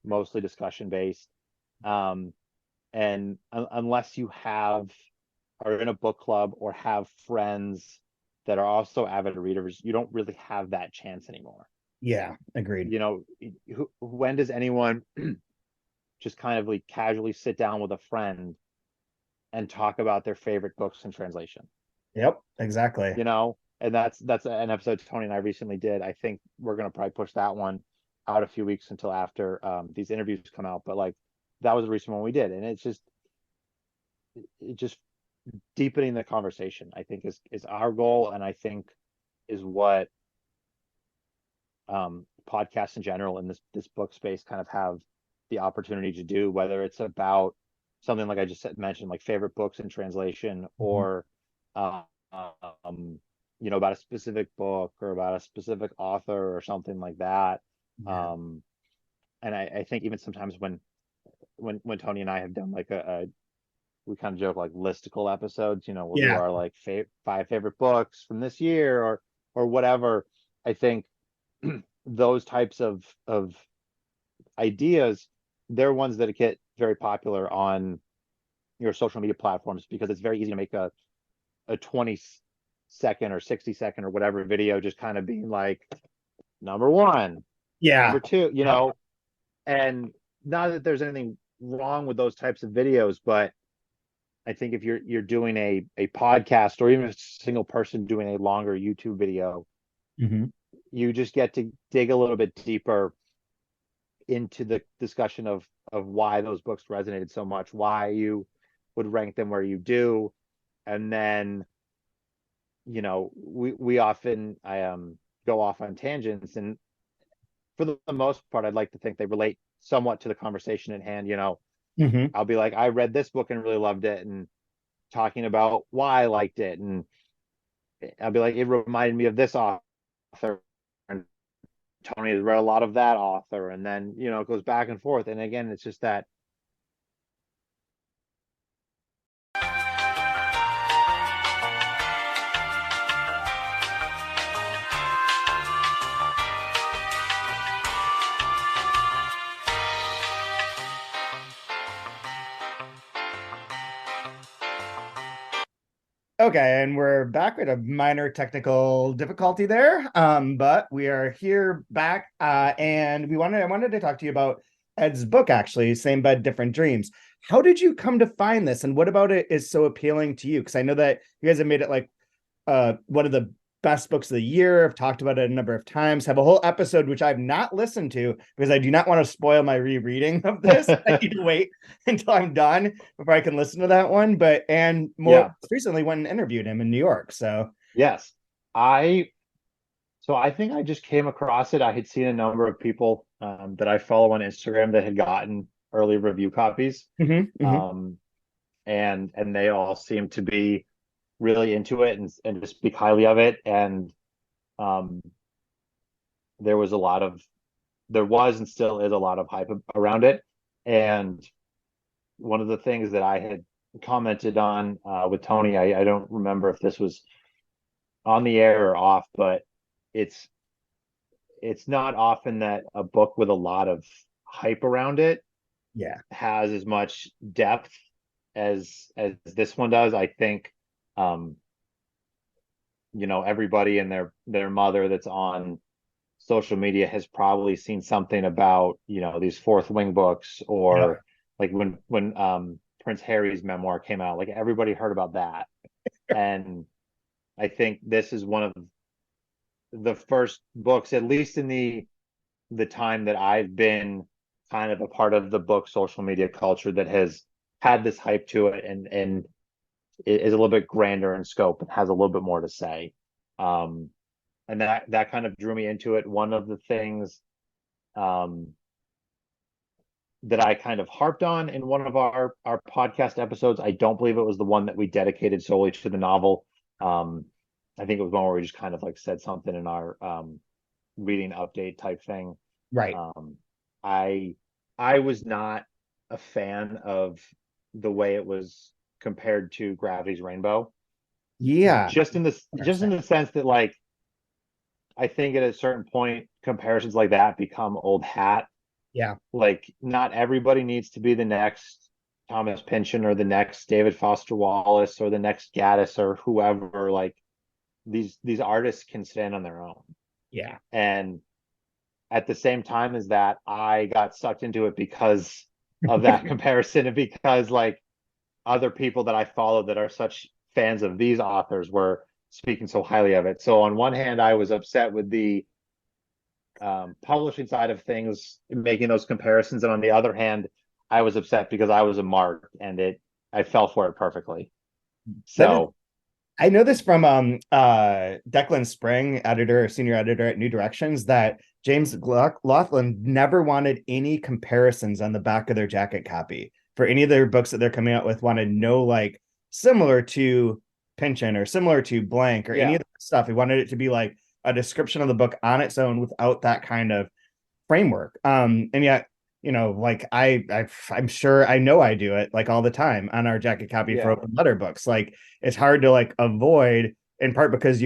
mostly discussion based. And unless you are in a book club or have friends that are also avid readers, you don't really have that chance anymore. Yeah, agreed. When does anyone just kind of like casually sit down with a friend and talk about their favorite books in translation? Yep, exactly. And that's an episode Tony and I recently did. I think we're going to probably push that one out a few weeks until after these interviews come out. But like that was the recent one we did, and it just deepening the conversation, I think, is our goal, and I think is what podcasts in general in this book space kind of have the opportunity to do, whether it's about something like I just mentioned, like favorite books in translation, or about a specific book or about a specific author or something like that. Yeah. And I think even sometimes when Tony and I have done like we kind of joke like listicle episodes, we'll do Yeah. our like 5 favorite books from this year or whatever. I think those types of ideas, they're ones that get very popular on your social media platforms because it's very easy to make a 20-second or 60-second or whatever video just kind of being like number 1, Yeah. number 2, and not that there's anything wrong with those types of videos, but I think if you're doing a podcast or even a single person doing a longer YouTube video, you just get to dig a little bit deeper into the discussion of why those books resonated so much, why you would rank them where you do, and then we often go off on tangents, and for the most part, I'd like to think they relate somewhat to the conversation at hand. I'll be like, I read this book and really loved it, and talking about why I liked it, and I'll be like, it reminded me of this author, and Tony has read a lot of that author, and then it goes back and forth, and again, it's just that. Okay, and we're back with a minor technical difficulty there, but we are here back, and I wanted to talk to you about Ed's book, actually, Same Bed, Different Dreams. How did you come to find this, and what about it is so appealing to you? Because I know that you guys have made it like one of the best books of the year. I've talked about it a number of times, have a whole episode which I've not listened to because I do not want to spoil my rereading of this. I need to wait until I'm done before I can listen to that one. And more recently went and interviewed him in New York. So yes, I think I just came across it. I had seen a number of people that I follow on Instagram that had gotten early review copies. And they all seemed to be really into it and just speak highly of it. And there was and still is a lot of hype around it. And one of the things that I had commented on with Tony, I don't remember if this was on the air or off, but it's not often that a book with a lot of hype around it has as much depth as this one does. I think everybody and their mother that's on social media has probably seen something about these Fourth Wing books, or like when Prince Harry's memoir came out, like everybody heard about that. And I think this is one of the first books, at least in the time that I've been kind of a part of the book social media culture, that has had this hype to it and is a little bit grander in scope and has a little bit more to say. And that kind of drew me into it. One of the things that I kind of harped on in one of our podcast episodes, I don't believe it was the one that we dedicated solely to the novel. I think it was one where we just kind of like said something in our reading update type thing. Right. I was not a fan of the way it was compared to Gravity's Rainbow. Yeah. Just in the sense that, like, I think at a certain point comparisons like that become old hat. Yeah. Like, not everybody needs to be the next Thomas Pynchon or the next David Foster Wallace or the next Gaddis or whoever. Like, these artists can stand on their own. Yeah. And at the same time as that, I got sucked into it because of that comparison, and because, like, other people that I follow that are such fans of these authors were speaking so highly of it. So on one hand, I was upset with the publishing side of things, making those comparisons, and on the other hand, I was upset because I was a mark, and I fell for it perfectly. So I know this from Declan Spring, senior editor at New Directions, that James Laughlin never wanted any comparisons on the back of their jacket copy for any of their books that they're coming out with. Wanted no, like, similar to Pynchon or similar to blank or any of that stuff. He wanted it to be like a description of the book on its own without that kind of framework. And yet, like, I'm sure I know I do it, like, all the time on our jacket copy for open letter books. Like, it's hard to, like, avoid, in part because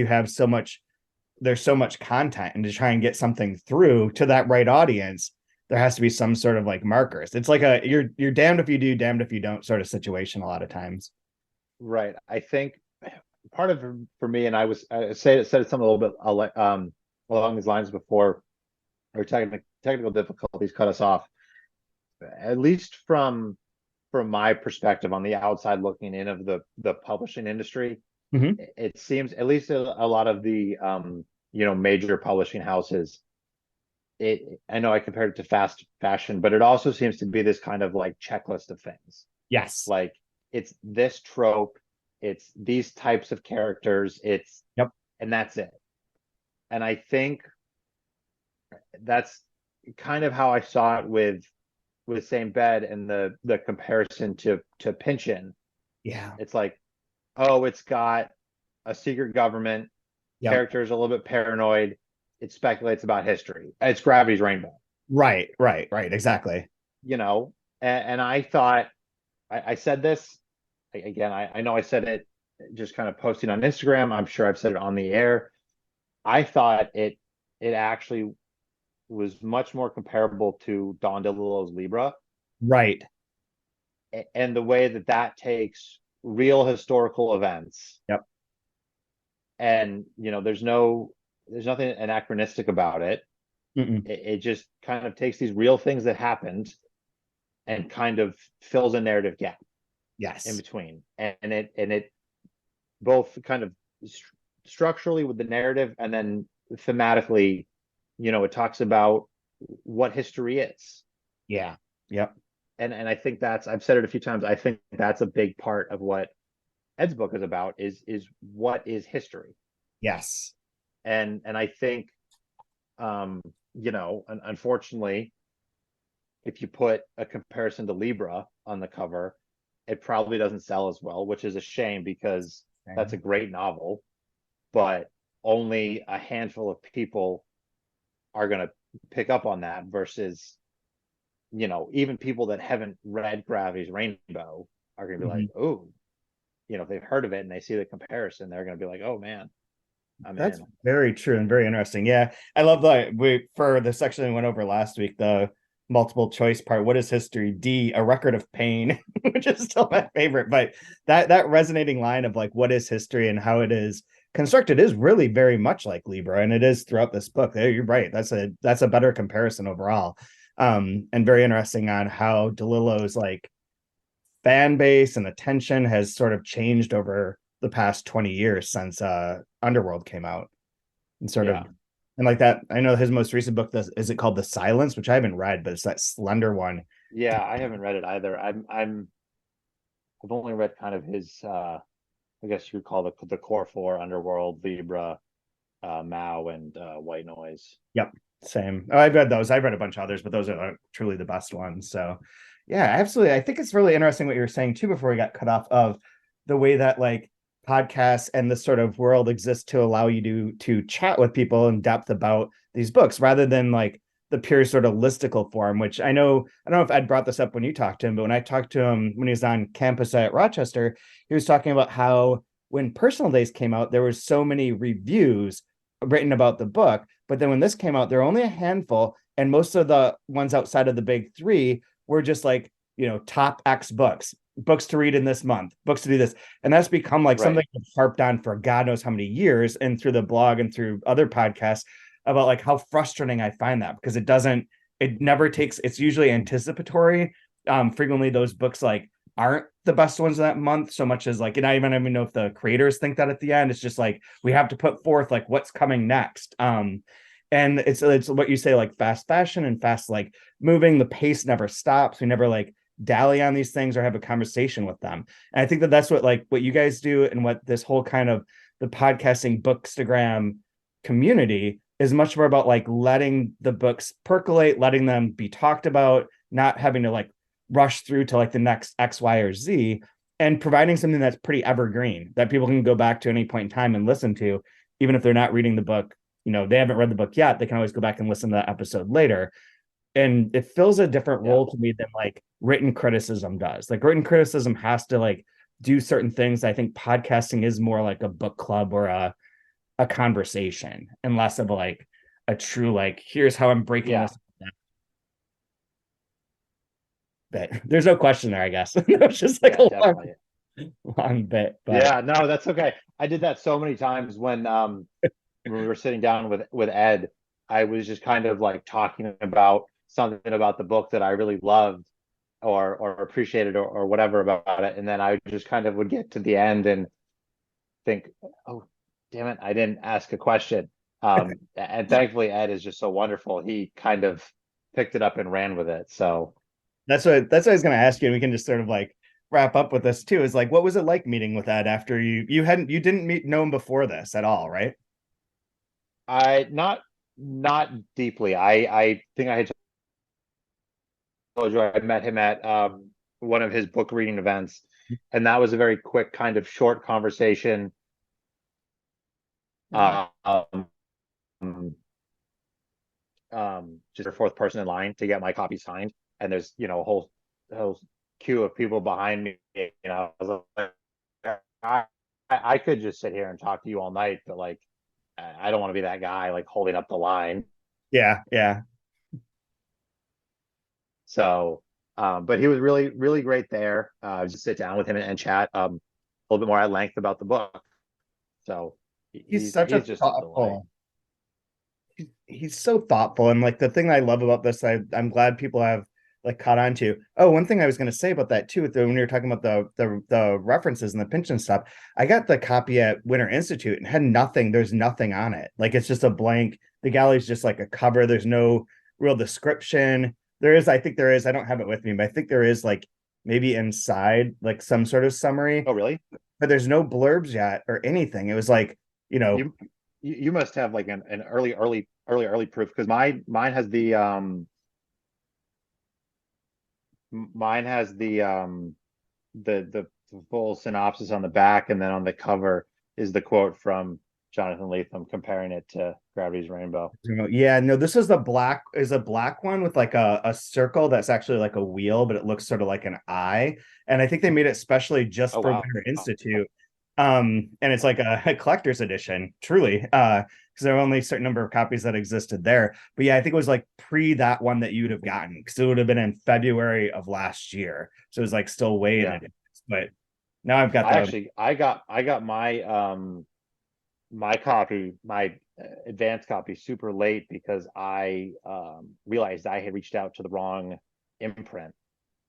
there's so much content, and to try and get something through to that right audience, there has to be some sort of, like, markers. It's like you're damned if you do, damned if you don't sort of situation a lot of times. Right. I think part of it for me, and I said something a little bit along these lines before, or technical difficulties cut us off. At least from my perspective on the outside looking in of the publishing industry, it seems, at least a lot of the major publishing houses, I know I compared it to fast fashion, but it also seems to be this kind of, like, checklist of things. Yes. Like, it's this trope, it's these types of characters, and that's it. And I think that's kind of how I saw it with Same Bed and the comparison to Pynchon. Yeah. It's like, oh, it's got a secret government, characters a little bit paranoid, it speculates about history. It's Gravity's Rainbow. Right. Exactly. And I thought, I said this again, I know I said it just kind of posting on Instagram. I'm sure I've said it on the air. I thought it actually was much more comparable to Don DeLillo's Libra. Right. And the way that takes real historical events. Yep. And, there's nothing anachronistic about it. It just kind of takes these real things that happened and kind of fills a narrative gap. Yes. In between. And it both kind of structurally with the narrative, and then thematically, it talks about what history is. Yeah. Yep. And I think I've said it a few times, I think that's a big part of what Ed's book is about, is what is history. Yes. And I think, unfortunately, if you put a comparison to Libra on the cover, it probably doesn't sell as well, which is a shame, because that's a great novel, but only a handful of people are going to pick up on that, versus, even people that haven't read Gravity's Rainbow are going to be like, oh, if they've heard of it and they see the comparison, they're going to be like, oh man, that's very true and very interesting. Yeah, I love that. For the section we went over last week, the multiple choice part, what is history? D, a record of pain, which is still my favorite. But that resonating line of, like, what is history and how it is constructed is really very much like Libra, and it is throughout this book. You're right. That's a better comparison overall, and very interesting on how DeLillo's, like, fan base and attention has sort of changed over the past 20 years since Underworld came out, and sort of. And like that, I know his most recent book, is it called The Silence, which I haven't read, but it's that slender one. Yeah, I haven't read it either. I've only read kind of his, I guess you would call the core four: Underworld, Libra, Mao, and White Noise. Yep, same. Oh, I've read those. I've read a bunch of others, but those are truly the best ones. So, yeah, absolutely. I think it's really interesting what you were saying too before we got cut off, of the way that, like, podcasts and this sort of world exists to allow you to chat with people in depth about these books, rather than, like, the pure sort of listicle form, which I don't know if Ed brought this up when you talked to him, but when I talked to him when he was on campus at Rochester, he was talking about how when Personal Days came out, there was so many reviews written about the book, but then when this came out, there were only a handful, and most of the ones outside of the big three were just like, top X books to read in this month, books to do this. And that's become like something I've harped on for God knows how many years, and through the blog and through other podcasts, about like how frustrating I find that, because it never takes, it's usually anticipatory. Frequently those books like aren't the best ones of that month so much as like, and I even know if the creators think that at the end. It's just like, we have to put forth like what's coming next. And it's what you say, like fast fashion and fast like moving, the pace never stops. We never like dally on these things or have a conversation with them. And I think that that's what you guys do, and what this whole kind of the podcasting bookstagram community is much more about, like letting the books percolate, letting them be talked about, not having to like rush through to like the next X, Y, or Z, and providing something that's pretty evergreen that people can go back to any point in time and listen to, even if they're not reading the book. They haven't read the book yet, they can always go back and listen to that episode later. And it fills a different role to me than like written criticism does. Like written criticism has to like do certain things. I think podcasting is more like a book club or a conversation, and less of like a true like, here's how I'm breaking this down. But there's no question there, I guess. It was just like a long bit. But yeah, no, that's okay. I did that so many times when we were sitting down with Ed. I was just kind of like talking about something about the book that I really loved or appreciated or whatever about it, and then I just kind of would get to the end and think, oh damn it, I didn't ask a question. And thankfully Ed is just so wonderful, he kind of picked it up and ran with it. So that's what I was going to ask you, and we can just sort of like wrap up with this too, is like, what was it like meeting with Ed after you didn't know him before this at all, right? I not deeply. I think I had told you I met him at one of his book reading events, and that was a very quick kind of short conversation. Just a fourth person in line to get my copy signed, and there's a whole queue of people behind me. I was like, I could just sit here and talk to you all night, but like I don't want to be that guy like holding up the line. Yeah. So, but he was really, really great there. Just sit down with him and chat a little bit more at length about the book. So he's just thoughtful. He's so thoughtful, and like the thing I love about this, I'm glad people have like caught on to. Oh, one thing I was going to say about that too, when you were talking about the references and the pinch and stuff, I got the copy at Winter Institute and had nothing. There's nothing on it. Like it's just a blank. The gallery's just like a cover. There's no real description. I think there is. I don't have it with me, but I think there is like maybe inside like some sort of summary. Oh, really? But there's no blurbs yet or anything. It was like, you must have like an early proof, because mine has the the full synopsis on the back, and then on the cover is the quote from Jonathan Lethem comparing it to Gravity's Rainbow. Yeah, no, this is a black one with like a circle that's actually like a wheel, but it looks sort of like an eye. And I think they made it specially just for Winter Institute. And it's like a collector's edition, truly, because there are only a certain number of copies that existed there. But yeah, I think it was like pre that one that you would have gotten, because it would have been in February of last year, so it was like still way in advance. But now I've got I got my copy, my advanced copy, super late, because I realized I had reached out to the wrong imprint.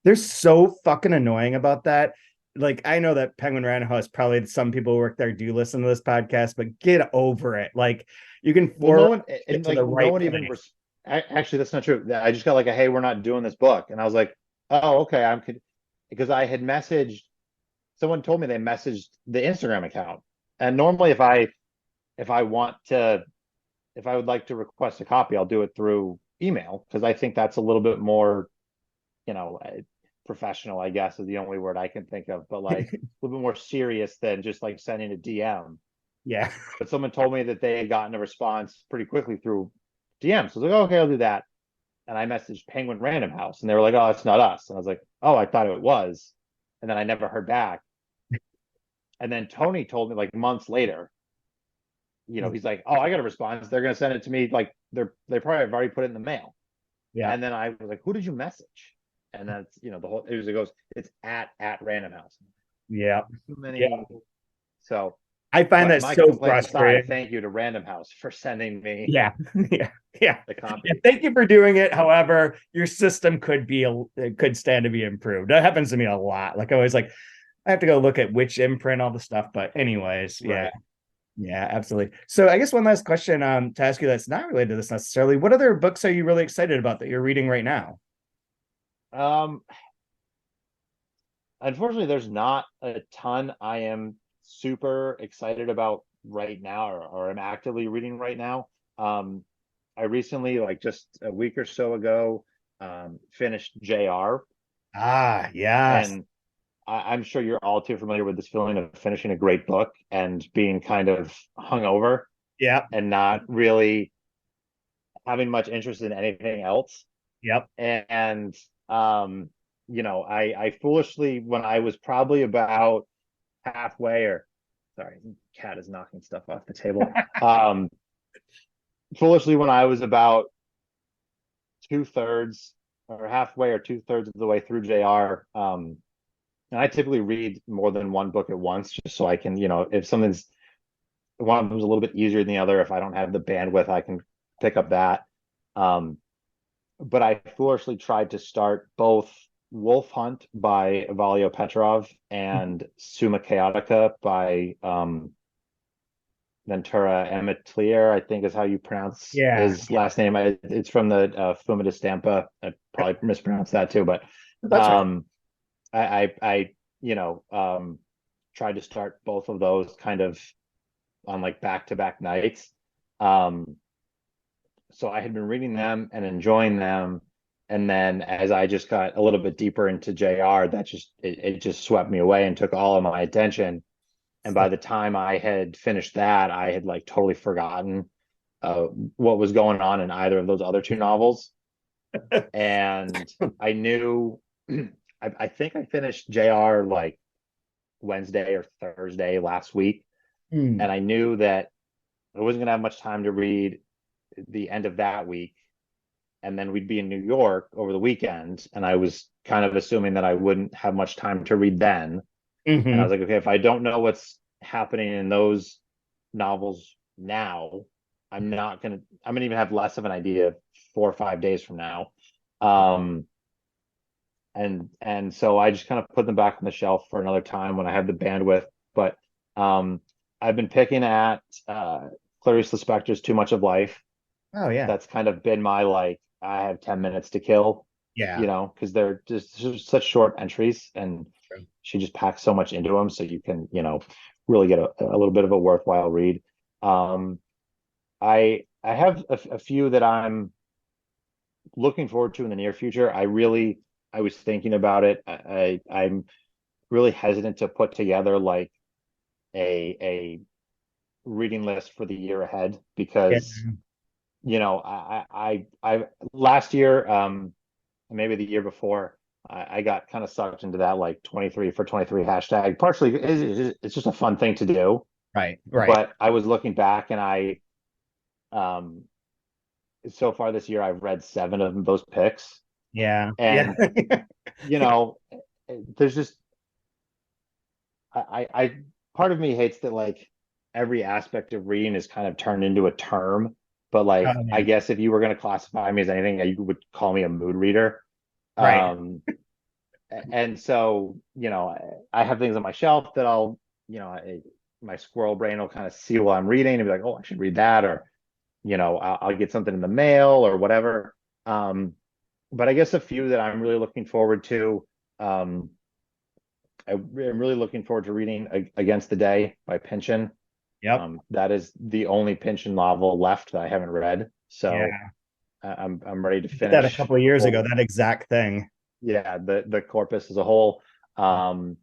They're so fucking annoying about that. Like, I know that Penguin Random House, probably some people who work there do listen to this podcast, but get over it. Like, you can forward actually, that's not true. I just got like a, hey, we're not doing this book, and I was like, oh, okay. Because I had messaged, someone told me they messaged the Instagram account, and normally if I would like to request a copy, I'll do it through email, because I think that's a little bit more, professional, I guess, is the only word I can think of, but like a little bit more serious than just like sending a DM. Yeah. But someone told me that they had gotten a response pretty quickly through DM. So I was like, oh, okay, I'll do that. and I messaged Penguin Random House, and they were like, "Oh, it's not us." And I was like, "Oh, I thought it was," and then I never heard back. And then Tony told me like months later, he's like, "Oh, I got a response. They're gonna send it to me. Like they probably have already put it in the mail." Yeah. And then I was like, "Who did you message?" And that's the whole. It goes. It's at Random House. Yeah. Too many. Yeah. So, I find but that my so complaints aside, frustrating. thank you to Random House for sending me Yeah. Yeah. the copy. Yeah, thank you for doing it. However, your system could stand to be improved. That happens to me a lot. Like I always like I have to go look at which imprint, all the stuff. But anyways, yeah. Right. Yeah, absolutely. So I guess one last question to ask you that's not related to this necessarily. What other books are you really excited about that you're reading right now? Unfortunately, there's not a ton I am super excited about right now, or I'm actively reading right now. I recently, like just a week or so ago, finished JR, Ah, yes. and I'm sure you're all too familiar with this feeling of finishing a great book and being kind of hungover Yep. and not really having much interest in anything else. Yep. And I foolishly, when I was probably about halfway, or sorry, cat is knocking stuff off the table. Foolishly, when I was about 2/3 or halfway or 2/3 of the way through JR, and I typically read more than one book at once, just so I can, if something's one of them's a little bit easier than the other, if I don't have the bandwidth, I can pick up that. But I foolishly tried to start both Wolf Hunt by Avalio Petrov and Summa Chaotica by Ventura Emetlier, I think is how you pronounce his last name. It's from the Fuma de Stampa. I probably mispronounced that too, but That's right. I tried to start both of those kind of on like back-to-back nights. So I had been reading them and enjoying them. And then as I just got a little bit deeper into JR, it just swept me away and took all of my attention. And by the time I had finished that, I had like totally forgotten what was going on in either of those other two novels. And I knew, I think I finished JR like Wednesday or Thursday last week. And I knew that I wasn't going to have much time to read the end of that week. And then we'd be in New York over the weekend. And I was kind of assuming that I wouldn't have much time to read then. And I was like, okay, if I don't know what's happening in those novels now, I'm gonna even have less of an idea 4 or 5 days from now. And so I just kind of put them back on the shelf for another time when I have the bandwidth. But I've been picking at Clarice Lispector's Too Much of Life. Oh yeah. That's kind of been my like, I have 10 minutes to kill. Yeah. Because they're just such short entries, and she just packs so much into them, so you can really get a little bit of a worthwhile read. I have a few that I'm looking forward to in the near future. I was thinking about it. I'm really hesitant to put together like a reading list for the year ahead, because I last year, maybe the year before, I got kind of sucked into that like 23 for 23 hashtag. Partially, it's just a fun thing to do. Right. But I was looking back, and so far this year, I've read 7 of those picks. Yeah. And there's just I part of me hates that like every aspect of reading is kind of turned into a term. But like, I guess if you were going to classify me as anything, you would call me a mood reader. Right. And so, I have things on my shelf that I'll, my squirrel brain will kind of see while I'm reading and be like, oh, I should read that, or, I'll get something in the mail or whatever. But I guess a few that I'm really looking forward to. I'm really looking forward to reading Against the Day by Pynchon. Yep. That is the only Pynchon novel left that I haven't read. So I'm ready to finish that a couple of years ago, that exact thing. Yeah, the corpus as a whole. I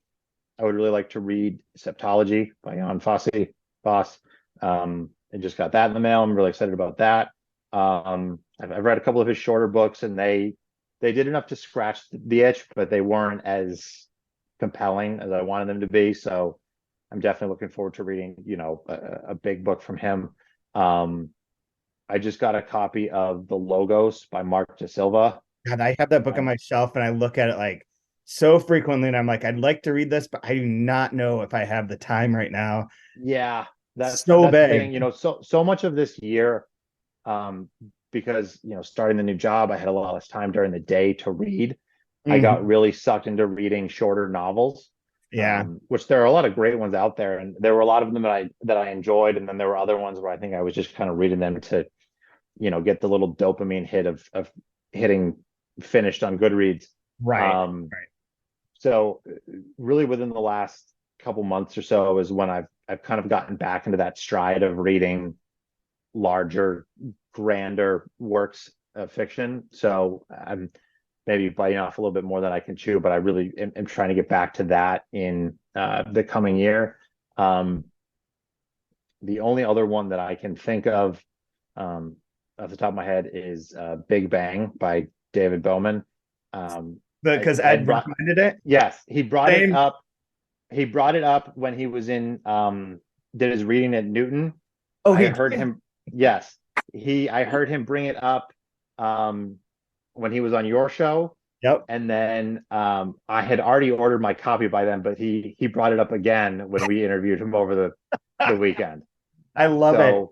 would really like to read Septology by Jan Fosse. I just got that in the mail. I'm really excited about that. I've read a couple of his shorter books, and they did enough to scratch the itch, but they weren't as compelling as I wanted them to be. So I'm definitely looking forward to reading, a big book from him. I just got a copy of The Logos by Mark De Silva. God, I have that book on my shelf and I look at it like so frequently, and I'm like, I'd like to read this, but I do not know if I have the time right now. Yeah, that's So the big. thing. So much of this year, because starting the new job, I had a lot less time during the day to read. I got really sucked into reading shorter novels. Yeah. Which there are a lot of great ones out there, and there were a lot of them that I enjoyed, and then there were other ones where I think I was just kind of reading them to, get the little dopamine hit of hitting finished on Goodreads. Right. So really within the last couple months or so is when I've kind of gotten back into that stride of reading larger, grander works of fiction. So I'm maybe biting off a little bit more than I can chew, but I really am trying to get back to that in the coming year. The only other one that I can think of off the top of my head is Big Bang by David Bowman. Because Ed recommended it. Yes, he brought Same. it up. He brought it up when he was in did his reading at Newton. Oh, I heard him. Yes, I heard him bring it up when he was on your show. Yep. And then I had already ordered my copy by then, but he brought it up again when we interviewed him over the weekend. I love it.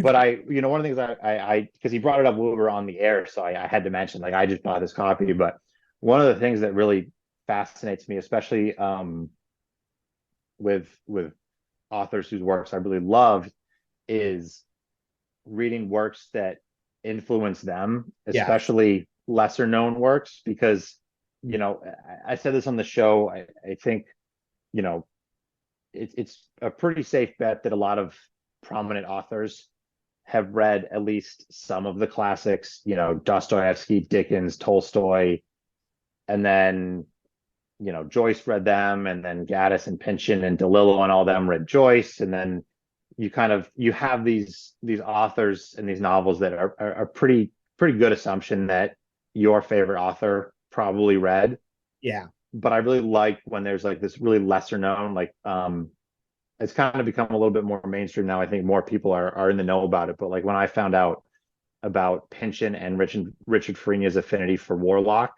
But one of the things I because he brought it up when we were on the air, so I had to mention, like, I just bought this copy. But one of the things that really fascinates me, especially with authors whose works I really loved, is reading works that influence them, especially lesser known works, because I said this on the show. I think it's a pretty safe bet that a lot of prominent authors have read at least some of the classics, Dostoevsky, Dickens, Tolstoy, and then Joyce read them, and then Gaddis and Pynchon and DeLillo and all them read Joyce, and then you have these authors and these novels that are a pretty good assumption that your favorite author probably read. Yeah. But I really like when there's like this really lesser known, like it's kind of become a little bit more mainstream now. I think more people are in the know about it. But like when I found out about Pynchon and Richard Farina's affinity for Warlock,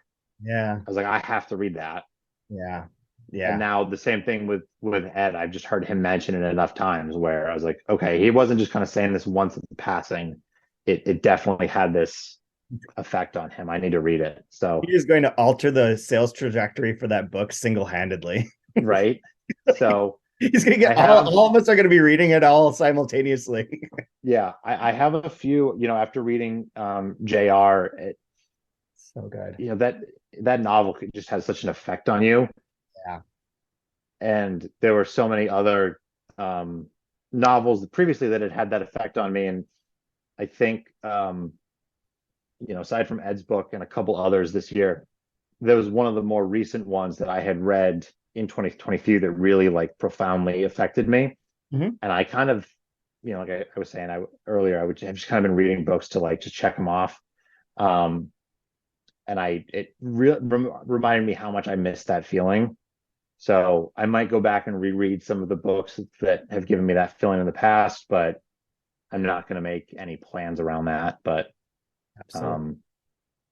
I was like, I have to read that. Yeah. And now the same thing with Ed. I've just heard him mention it enough times where I was like, okay, he wasn't just kind of saying this once in passing. It definitely had this effect on him. I need to read it. So he is going to alter the sales trajectory for that book single-handedly. Right. So he's going to get all of us are going to be reading it all simultaneously. Yeah. I have a few, after reading JR, so good. That novel just has such an effect on you. Yeah. And there were so many other novels previously that had that effect on me. And I think, aside from Ed's book and a couple others this year, there was one of the more recent ones that I had read in 2023 that really like profoundly affected me. And I kind of, like I was saying earlier, I've just kind of been reading books to like just check them off. And it reminded me how much I missed that feeling. So I might go back and reread some of the books that have given me that feeling in the past, but I'm not going to make any plans around that. But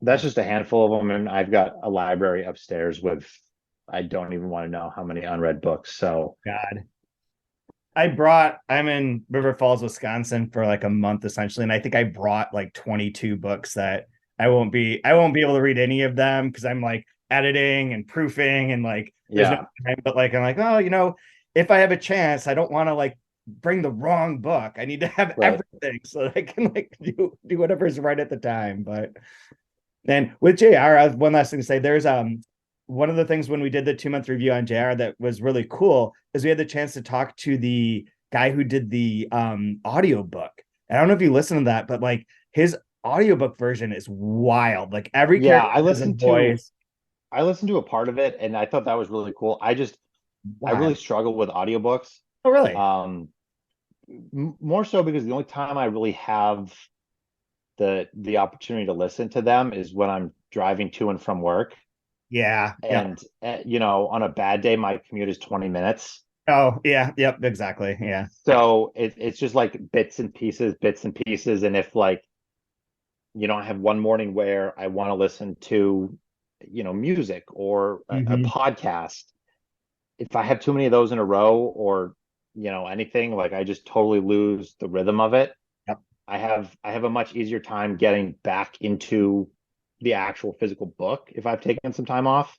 that's just a handful of them. And I've got a library upstairs with, I don't even want to know how many unread books. So God. I'm in River Falls, Wisconsin for like a month essentially. And I think I brought like 22 books that I won't be able to read any of them because I'm like editing and proofing and like there's no time. But like I'm like, oh, if I have a chance, I don't want to like bring the wrong book. I need to have everything so that I can like do whatever's right at the time. But then with JR, one last thing to say, there's one of the things when we did the 2-month review on JR that was really cool is we had the chance to talk to the guy who did the audiobook. And I don't know if you listen to that, but like his audiobook version is wild. Like every character I listened to a part of it and I thought that was really cool. I really struggle with audiobooks. Oh, really? More so because the only time I really have the opportunity to listen to them is when I'm driving to and from work. Yeah. And you know, on a bad day, my commute is 20 minutes. Oh, yeah. Yep. Exactly. Yeah. So it's just like bits and pieces. And if like, you know, I have one morning where I want to listen to, you know, music or a podcast. If I have too many of those in a row or, you know, anything, like I just totally lose the rhythm of it. Yep. I have a much easier time getting back into the actual physical book if I've taken some time off.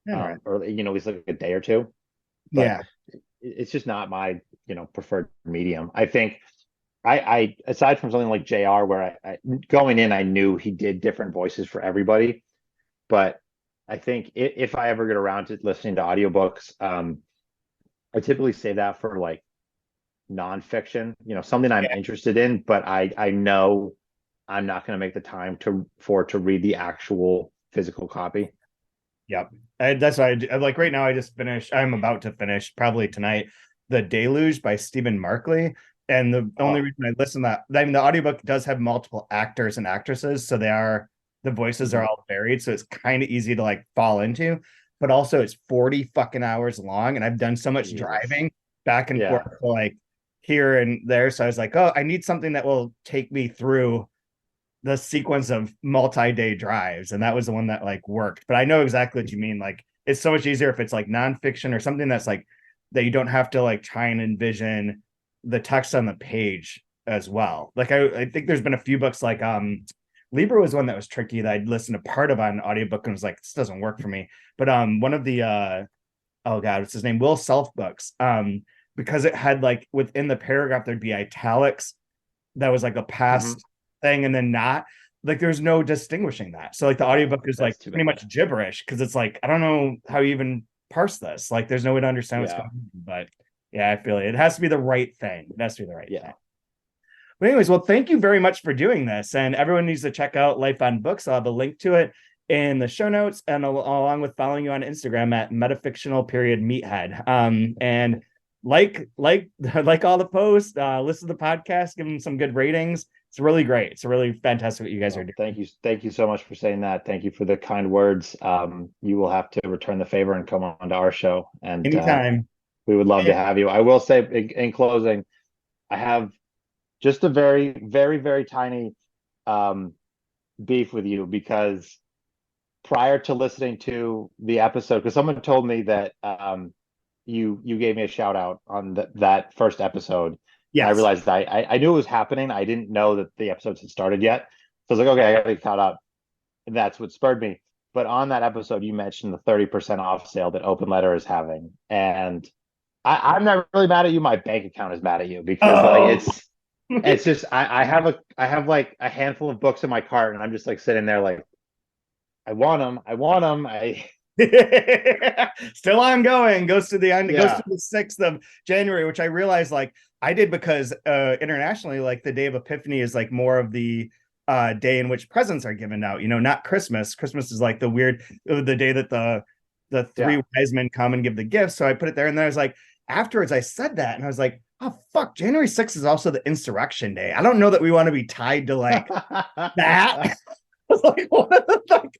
Right. Or, you know, at least like a day or two. But yeah. It's just not my, you know, preferred medium. I think I aside from something like JR, where I going in, I knew he did different voices for everybody. But I think if I ever get around to listening to audiobooks, I typically say that for like nonfiction, you know, something I'm interested in, but I know I'm not going to make the time to read the actual physical copy. Yep. That's what I do. Like right now, I'm about to finish probably tonight, The Deluge by Stephen Markley. And the only reason I listen to that, I mean, the audiobook does have multiple actors and actresses. So the voices are all varied. So it's kind of easy to like fall into, but also it's 40 fucking hours long. And I've done so much driving back and forth to like here and there. So I was like, oh, I need something that will take me through the sequence of multi-day drives. And that was the one that like worked. But I know exactly what you mean. Like it's so much easier if it's like nonfiction or something that's like that you don't have to like try and envision the text on the page as well. Like I think there's been a few books like Libra was one that was tricky that I'd listened to part of on audiobook and was like, this doesn't work for me. But one of the oh god, what's his name? Will Self books. Because it had like within the paragraph there'd be italics that was like a past thing and then not. Like there's no distinguishing that. So like the audiobook is like pretty much gibberish because it's like I don't know how you even parse this. Like there's no way to understand what's going on. But yeah, I feel it has to be the right thing. It has to be the right thing. But anyways, well, thank you very much for doing this. And everyone needs to check out Life on Books. I'll have a link to it in the show notes and along with following you on Instagram at metafictional.meathead. And like all the posts, listen to the podcast, give them some good ratings. It's really great. It's really fantastic what you guys are doing. Thank you so much for saying that. Thank you for the kind words. You will have to return the favor and come on to our show. And anytime. We would love to have you. I will say in closing, I have just a very, very, very tiny beef with you because prior to listening to the episode, because someone told me that you gave me a shout out on that first episode. Yeah, I realized I knew it was happening. I didn't know that the episodes had started yet. So I was like, okay, I got to get caught up. And that's what spurred me. But on that episode, you mentioned the 30% off sale that Open Letter is having. And I'm not really mad at you. My bank account is mad at you because like it's just I have like a handful of books in my cart and I'm just like sitting there like I want them. Still ongoing. Goes to the end. It goes to the 6th of January, which I realized like I did because internationally, like the day of Epiphany is like more of the day in which presents are given out. You know, not Christmas. Christmas is like the day that the three wise men come and give the gifts. So I put it there, and then I was like, afterwards, I said that, and I was like, oh fuck, January 6th is also the Insurrection Day. I don't know that we want to be tied to like that. I was like, what the fuck?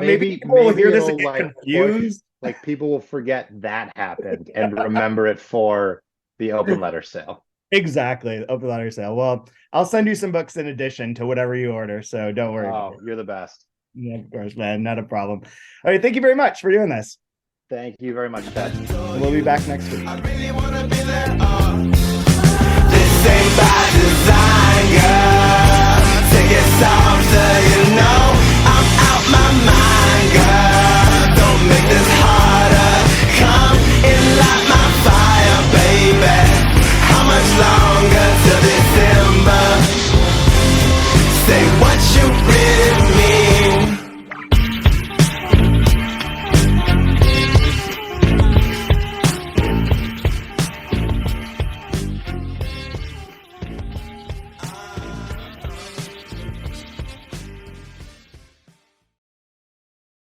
Maybe people will hear this and get confused. Like people will forget that happened and remember it for the Open Letter sale. Exactly, Open Letter sale. Well, I'll send you some books in addition to whatever you order, so don't worry. Oh, you're the best. Yeah, of course, man, not a problem. All right, thank you very much for doing this. Thank you very much, Ted. We'll be back next week. I really wanna be there. This ain't by design, girl.